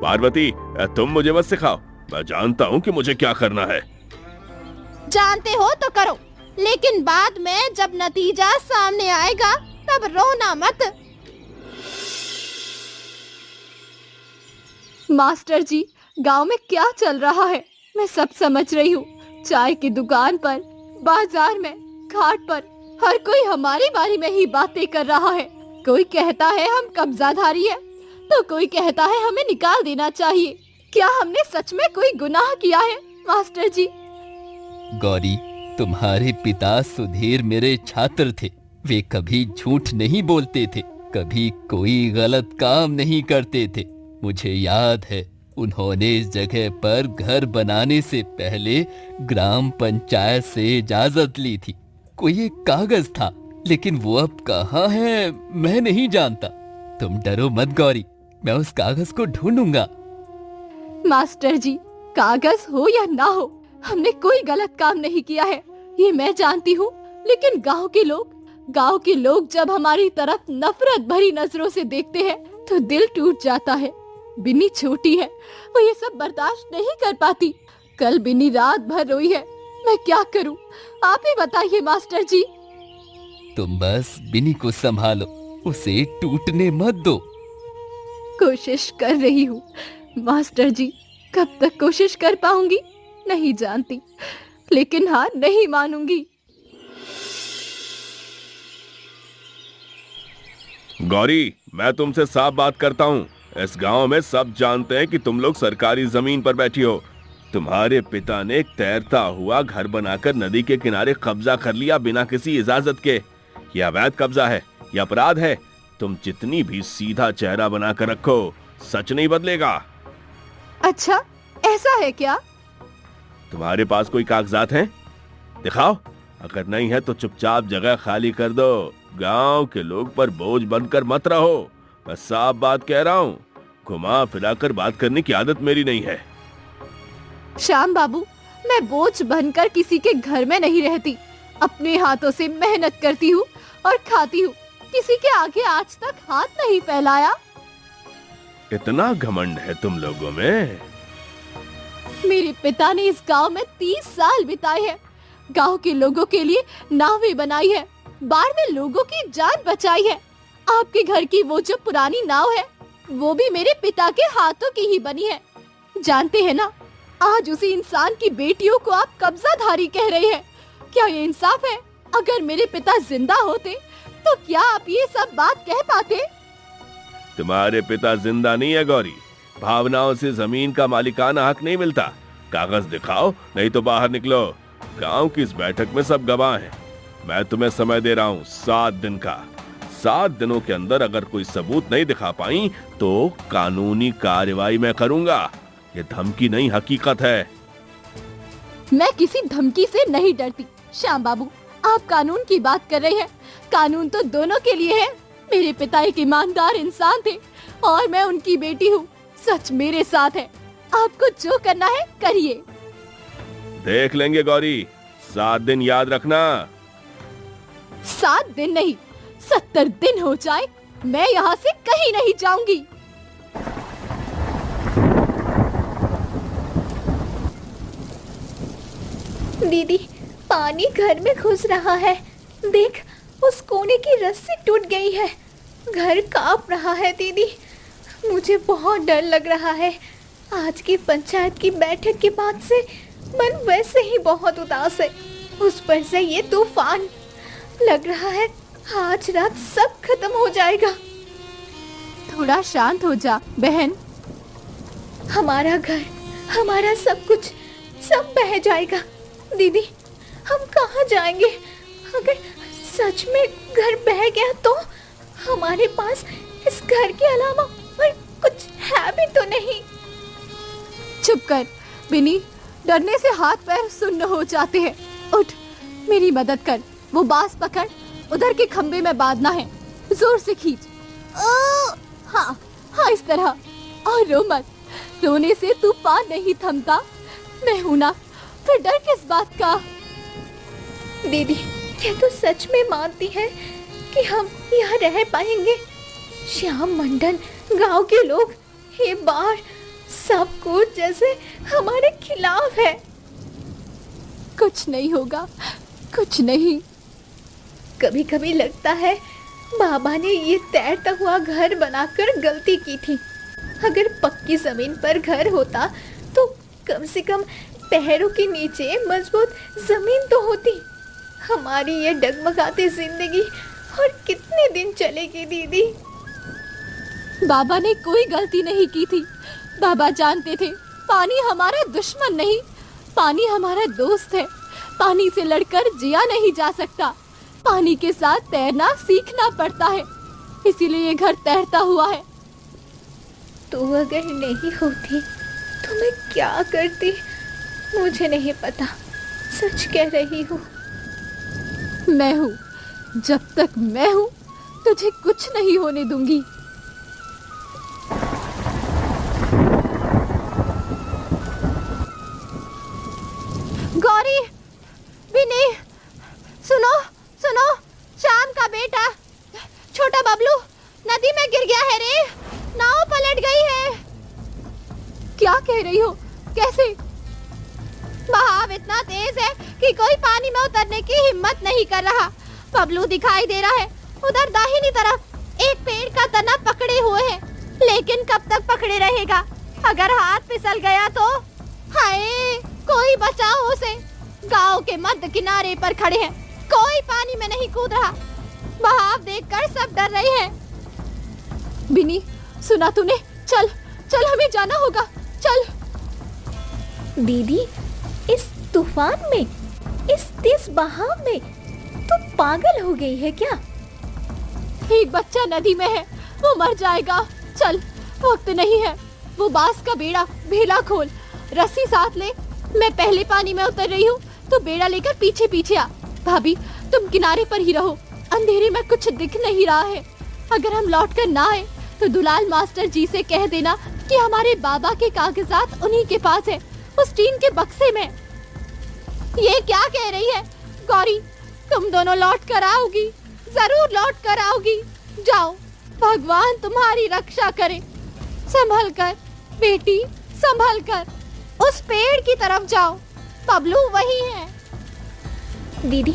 पार्वती, तुम मुझे मत सिखाओ, मैं जानता हूँ कि मुझे क्या करना है। जानते हो तो करो, लेकिन बाद में जब नतीजा सामने आएगा तब रोना मत। मास्टर जी, गांव में क्या चल रहा है मैं सब समझ रही हूँ। चाय की दुकान पर, बाजार में, घाट पर हर कोई हमारे बारे में ही बातें कर रहा है। कोई कहता है हम कब्जाधारी है, तो कोई कहता है हमें निकाल देना चाहिए। क्या हमने सच में कोई गुनाह किया है मास्टर जी? गौरी, तुम्हारे पिता सुधीर मेरे छात्र थे। वे कभी झूठ नहीं बोलते थे, कभी कोई गलत काम नहीं करते थे। मुझे याद है, उन्होंने इस जगह पर घर बनाने से पहले ग्राम पंचायत से इजाजत ली थी। कोई एक कागज था, लेकिन वो अब कहाँ है मैं नहीं जानता। तुम डरो मत गौरी, मैं उस कागज को ढूंढूंगा। मास्टर जी, कागज हो या ना हो, हमने कोई गलत काम नहीं किया है, ये मैं जानती हूँ। लेकिन गांव के लोग जब हमारी तरफ नफरत भरी नजरों से देखते हैं तो दिल टूट जाता है। बिन्नी छोटी है, वो ये सब बर्दाश्त नहीं कर पाती। कल बिन्नी रात भर रोई है। मैं क्या करूं, आप ही बताइए मास्टर जी। तुम बस बिन्नी को संभालो, उसे टूटने मत दो। कोशिश कर रही हूँ मास्टर जी, कब तक कोशिश कर पाऊंगी नहीं जानती, लेकिन हार नहीं मानूंगी। गौरी, मैं तुमसे साफ बात करता हूँ। इस गांव में सब जानते हैं कि तुम लोग सरकारी जमीन पर बैठी हो। तुम्हारे पिता ने एक तैरता हुआ घर बनाकर नदी के किनारे कब्जा कर लिया बिना किसी इजाजत के। यह अवैध कब्जा है, यह अपराध है। तुम जितनी भी सीधा चेहरा बनाकर रखो, सच नहीं बदलेगा। अच्छा, ऐसा है क्या? तुम्हारे पास कोई कागजात हैं? दिखाओ। अगर नहीं है तो चुपचाप जगह खाली कर दो। गांव के लोग पर बोझ बनकर मत रहो। मैं साफ बात कह रहा हूँ, घुमा फिराकर बात करने की आदत मेरी नहीं है। श्याम बाबू, मैं बोझ बनकर किसी के घर में नहीं रहती। अपने हाथों से मेहनत करती हूँ और खाती हूँ। किसी के आगे आज तक हाथ नहीं फैलाया। इतना घमंड है तुम लोगों में? मेरे पिता ने इस गांव में 30 साल बिताए हैं। गांव के लोगों के लिए नावें बनाई है, बाढ़ में लोगों की जान बचाई है। आपके घर की वो जो पुरानी नाव है, वो भी मेरे पिता के हाथों की ही बनी है। जानते हैं ना, आज उसी इंसान की बेटियों को आप कब्जाधारी कह रहे हैं। क्या ये इंसाफ है? अगर मेरे पिता जिंदा होते तो क्या आप ये सब बात कह पाते? तुम्हारे पिता जिंदा नहीं है गौरी। भावनाओं से जमीन का मालिकाना हक नहीं मिलता। कागज दिखाओ, नहीं तो बाहर निकलो। गांव की इस बैठक में सब गवाह हैं। मैं तुम्हें समय दे रहा हूँ 7 दिन का। 7 दिनों के अंदर अगर कोई सबूत नहीं दिखा पाई तो कानूनी कार्रवाई मैं करूंगा। ये धमकी नहीं, हकीकत है। मैं किसी धमकी से नहीं डरती। श्याम बाबू, आप कानून की बात कर रहे हैं। कानून तो दोनों के लिए है। मेरे पिता एक ईमानदार इंसान थे और मैं उनकी बेटी हूँ। सच मेरे साथ है। आपको जो करना है करिए। देख लेंगे गौरी, 7 दिन याद रखना। 7 दिन नहीं, 70 दिन हो जाए, मैं यहाँ से कहीं नहीं जाऊंगी। दीदी, पानी घर में घुस रहा है। देख, उस कोने की रस्सी टूट गई है। घर कांप रहा है दीदी। मुझे बहुत डर लग रहा है। आज की पंचायत की बैठक के बाद से मन वैसे ही बहुत उदास है। उस पर से ये तूफान, लग रहा है आज रात सब खत्म हो जाएगा। थोड़ा शांत हो जा बहन। हमारा घर, हमारा सब कुछ सब बह जाएगा। दीदी, हम कहाँ जाएंगे? अगर सच में घर बह गया तो हमारे पास इस घर के अलावा और कुछ है भी तो नहीं। चुप कर बिनी, डरने से हाथ पैर सुन्न हो जाते हैं। उठ, मेरी मदद कर। वो बांस पकड़, उधर के खंबे में बांधना है। जोर से खींच। हाँ हाँ, इस तरह। और रो मत, रोने से तूफान नहीं थमता। मैं हूं ना, फिर डर किस बात का? दीदी, क्या तू सच में मानती है कि हम यहाँ रह पाएंगे? श्याम मंडल, गांव के लोग, ये बार सब कुछ जैसे हमारे खिलाफ है। कुछ नहीं होगा, कुछ नहीं। कभी कभी लगता है बाबा ने ये तैरता हुआ घर बनाकर गलती की थी। अगर पक्की जमीन पर घर होता तो कम से कम पैरों के नीचे मजबूत जमीन तो होती। हमारी ये डगमगाती जिंदगी और कितने दिन चलेगी दीदी? बाबा ने कोई गलती नहीं की थी। बाबा जानते थे पानी हमारा दुश्मन नहीं, पानी हमारा दोस्त है। पानी से लड़कर जिया नहीं जा सकता, पानी के साथ तैरना सीखना पड़ता है। इसीलिए ये घर तैरता हुआ है। तू अगर नहीं होती तो मैं क्या करती मुझे नहीं पता। सच कह रही हूँ। मैं हूँ, जब तक मैं हूँ तुझे कुछ नहीं होने दूंगी। गौरी, विनी, सुनो सुनो, श्याम का बेटा छोटा बबलू नदी में गिर गया है रे। नाव पलट गई है। क्या कह रही हो? कैसे? बहाव इतना तेज है कि कोई पानी में उतरने की हिम्मत नहीं कर रहा। बबलू दिखाई दे रहा है उधर दाहिनी तरफ। एक पेड़ का तना पकड़े हुए है, लेकिन कब तक पकड़े रहेगा? अगर हाथ फिसल गया तो? हाय, कोई बचाओ उसे। गांव के मध्य किनारे पर खड़े हैं, कोई पानी में नहीं कूद रहा। बहाव देखकर सब डर रहे हैं। बिनी, सुना तूने? चल चल, हमें जाना होगा, चल। दीदी, इस तूफान में, इस तेज बहाव में तू पागल हो गई है क्या? एक बच्चा नदी में है, वो मर जाएगा। चल, वक्त नहीं है। वो बांस का बेड़ा भेला खोल, रस्सी साथ ले। मैं पहले पानी में उतर रही हूँ, तो बेड़ा लेकर पीछे पीछे आ। भाभी, तुम किनारे पर ही रहो, अंधेरे में कुछ दिख नहीं रहा है। अगर हम लौट कर ना आए तो दुलाल मास्टर जी से कह देना कि हमारे बाबा के कागजात उन्हीं के पास है, उस टीन के बक्से में। ये क्या कह रही है गौरी? तुम दोनों लौट कर आओगी, जरूर लौट कर आओगी। जाओ, भगवान तुम्हारी रक्षा करे। संभल कर बेटी, संभल कर। उस पेड़ की तरफ जाओ, बबलू वही है। दीदी,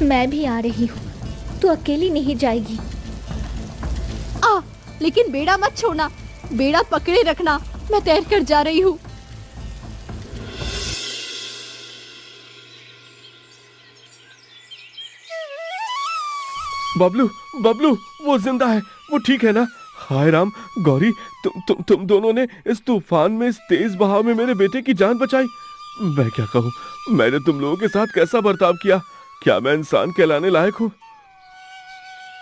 मैं भी आ रही हूँ, तू अकेली नहीं जाएगी। आ, लेकिन बेड़ा मत छोड़ना, बेड़ा पकड़े रखना। मैं तैर कर जा रही हूँ। बबलू, बबलू, वो जिंदा है, वो ठीक है ना? हाय राम, गौरी, तुम दोनों ने इस तूफान में, इस तेज बहाव में मेरे बेटे की जान बचाई। मैं क्या कहूँ, मैंने तुम लोगों के साथ कैसा बर्ताव किया? क्या मैं इंसान कहलाने लायक हूँ?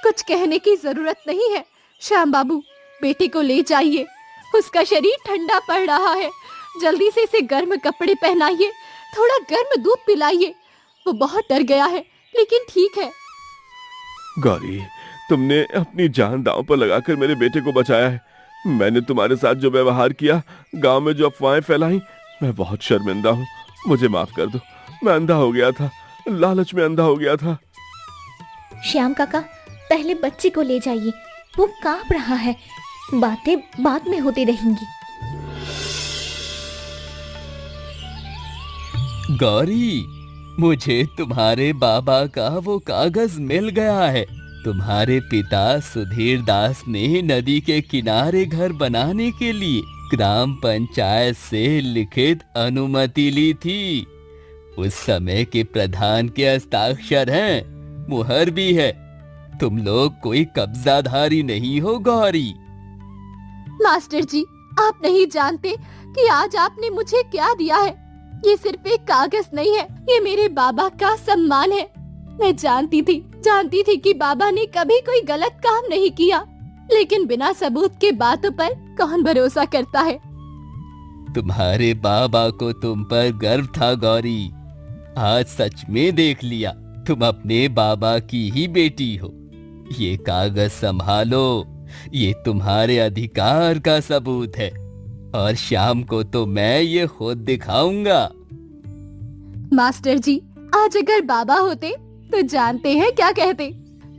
कुछ कहने की जरूरत नहीं है श्याम बाबू। बेटे को ले जाइए, उसका शरीर ठंडा पड़ रहा है। जल्दी से इसे गर्म कपड़े पहनाइए, थोड़ा गर्म दूध पिलाइए। वो बहुत डर गया है, लेकिन ठीक है। गौरी, तुमने अपनी जान दांव पर लगाकर मेरे बेटे को बचाया है। मैंने तुम्हारे साथ जो व्यवहार किया, गांव में जो अफवाहें फैलाई, मैं बहुत शर्मिंदा हूँ। मुझे माफ कर दो, मैं अंधा हो गया था, लालच में अंधा हो गया था। श्याम काका, पहले बच्चे को ले जाइए, वो कांप रहा है। बातें बाद में होती रहेंगी। गौरी, मुझे तुम्हारे बाबा का वो कागज मिल गया है। तुम्हारे पिता सुधीर दास ने नदी के किनारे घर बनाने के लिए ग्राम पंचायत से लिखित अनुमति ली थी। उस समय के प्रधान के हस्ताक्षर हैं, मुहर भी है। तुम लोग कोई कब्जाधारी नहीं हो गौरी। मास्टर जी, आप नहीं जानते कि आज आपने मुझे क्या दिया है। ये सिर्फ एक कागज नहीं है, ये मेरे बाबा का सम्मान है। मैं जानती थी कि बाबा ने कभी कोई गलत काम नहीं किया, लेकिन बिना सबूत के बातों पर कौन भरोसा करता है। तुम्हारे बाबा को तुम पर गर्व था गौरी। आज सच में देख लिया, तुम अपने बाबा की ही बेटी हो। ये कागज संभालो, ये तुम्हारे अधिकार का सबूत है, और शाम को तो मैं ये खुद दिखाऊंगा। मास्टर जी, आज अगर बाबा होते तो जानते हैं क्या कहते?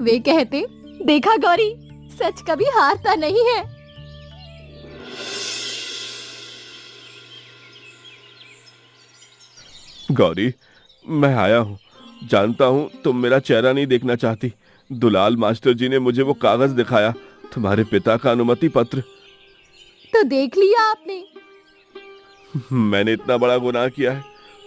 वे कहते, देखा गौरी, सच कभी हारता नहीं है। गौरी, मैं आया हूँ। जानता हूँ तुम मेरा चेहरा नहीं देखना चाहती। दुलाल मास्टर जी ने मुझे वो कागज दिखाया, तुम्हारे पिता का अनुमति पत्र। तो देख लिया आपने? मैंने इतना बड़ा गुनाह किया है?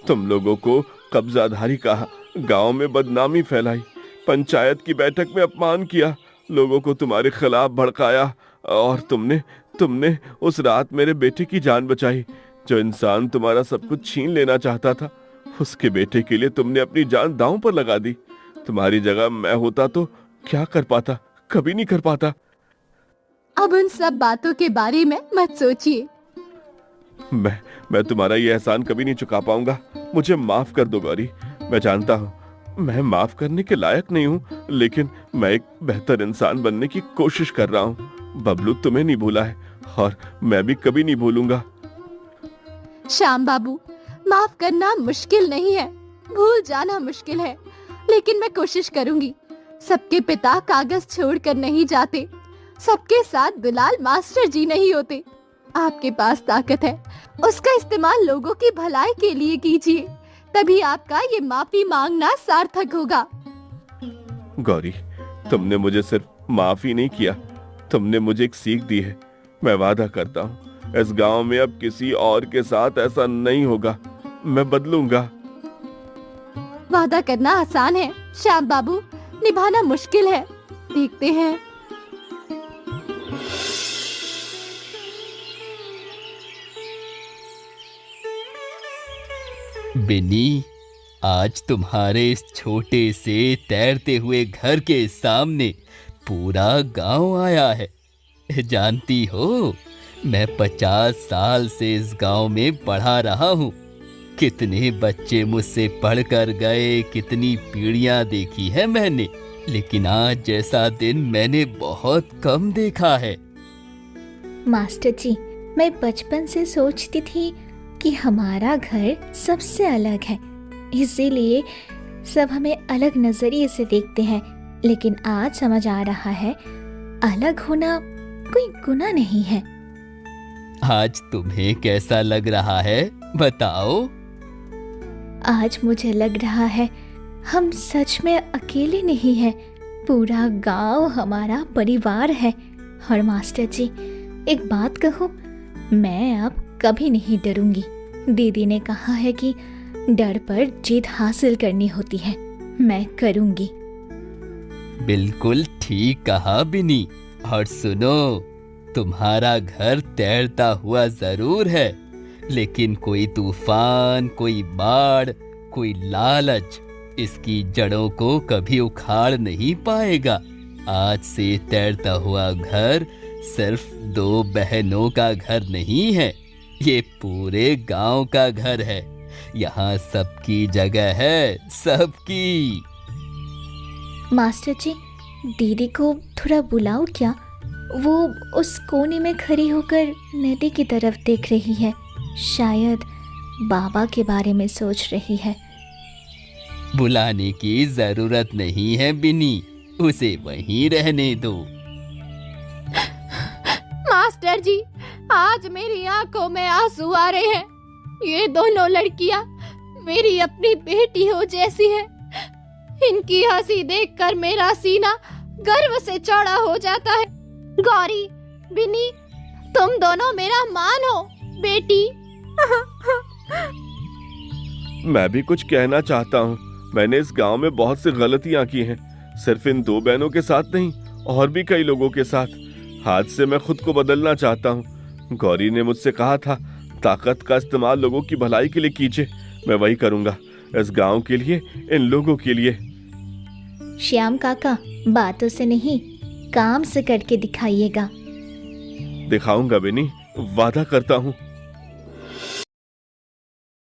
तुम लोगों को कब्जाधारी कहा, गांव में बदनामी फैलाई, पंचायत की बैठक में अपमान किया, लोगों को तुम्हारे खिलाफ भड़काया, और तुमने उस रात मेरे बेटे की जान बचाई। जो इंसान तुम्हारा सब कुछ छीन लेना चाहता था, उसके बेटे के लिए तुमने अपनी जान दांव पर लगा दी। तुम्हारी जगह मैं होता तो क्या कर पाता? कभी नहीं कर पाता। अब उन सब बातों के बारे में मत सोचिए। मैं तुम्हारा ये एहसान कभी नहीं चुका पाऊंगा। मुझे माफ कर दो गौरी। मैं जानता हूँ मैं माफ करने के लायक नहीं हूँ, लेकिन मैं एक बेहतर इंसान बनने की कोशिश कर रहा हूँ। बबलू तुम्हें नहीं भूला है, और मैं भी कभी नहीं भूलूंगा। श्याम बाबू, माफ करना मुश्किल नहीं है, भूल जाना मुश्किल है, लेकिन मैं कोशिश करूंगी। सबके पिता कागज छोड़कर नहीं जाते, सबके साथ दुलाल मास्टर जी नहीं होते। आपके पास ताकत है, उसका इस्तेमाल लोगों की भलाई के लिए कीजिए, तभी आपका ये माफी मांगना सार्थक होगा। गौरी, तुमने मुझे सिर्फ माफी नहीं किया, तुमने मुझे एक सीख दी है। मैं वादा करता हूँ इस गांव में अब किसी और के साथ ऐसा नहीं होगा। मैं बदलूंगा। वादा करना आसान है श्याम बाबू, निभाना मुश्किल है। देखते हैं। बिनी, आज तुम्हारे इस छोटे से तैरते हुए घर के सामने पूरा गांव आया है। जानती हो, मैं 50 साल से इस गांव में पढ़ा रहा हूँ। कितने बच्चे मुझसे पढ़कर गए, कितनी पीढ़ियां देखी है मैंने, लेकिन आज जैसा दिन मैंने बहुत कम देखा है। मास्टर जी, मैं बचपन से सोचती थी कि हमारा घर सबसे अलग है, इसीलिए सब हमें अलग नजरिए से देखते हैं, लेकिन आज समझ आ रहा है अलग होना कोई गुनाह नहीं है। आज तुम्हें कैसा लग रहा है, बताओ? आज मुझे लग रहा है हम सच में अकेले नहीं हैं, पूरा गांव हमारा परिवार है। और मास्टर जी, एक बात कहूँ, मैं अब कभी नहीं डरूंगी। दीदी ने कहा है कि डर पर जीत हासिल करनी होती है, मैं करूंगी। बिल्कुल ठीक कहा बिनी। और सुनो, तुम्हारा घर तैरता हुआ जरूर है, लेकिन कोई तूफान, कोई बाढ़, कोई लालच इसकी जड़ों को कभी उखाड़ नहीं पाएगा। आज से तैरता हुआ घर सिर्फ 2 बहनों का घर नहीं है, ये पूरे गांव का घर है। यहाँ सबकी जगह है, सबकी। मास्टर जी, दीदी को थोड़ा बुलाओ क्या? वो उस कोने में खड़ी होकर नदी की तरफ देख रही है, शायद बाबा के बारे में सोच रही है। बुलाने की जरूरत नहीं है बिनी, उसे वहीं रहने दो। मास्टर जी, आज मेरी आंखों में आंसू आ रहे हैं। ये दोनों लड़कियां मेरी अपनी बेटी हो जैसी है। इनकी हंसी देखकर मेरा सीना गर्व से चौड़ा हो जाता है। गौरी, बिनी, तुम दोनों मेरा मान हो, बेटी। मैं भी कुछ कहना चाहता हूँ। मैंने इस गांव में बहुत सी गलतियां की हैं, सिर्फ इन 2 बहनों के साथ नहीं, और भी कई लोगों के साथ। आज से मैं खुद को बदलना चाहता हूँ। गौरी ने मुझसे कहा था ताकत का इस्तेमाल लोगों की भलाई के लिए कीजिए, मैं वही करूंगा, इस गांव के लिए, इन लोगों के लिए। श्याम काका, बातों से नहीं काम से करके दिखाइएगा। दिखाऊंगा बिनी, वादा करता हूँ।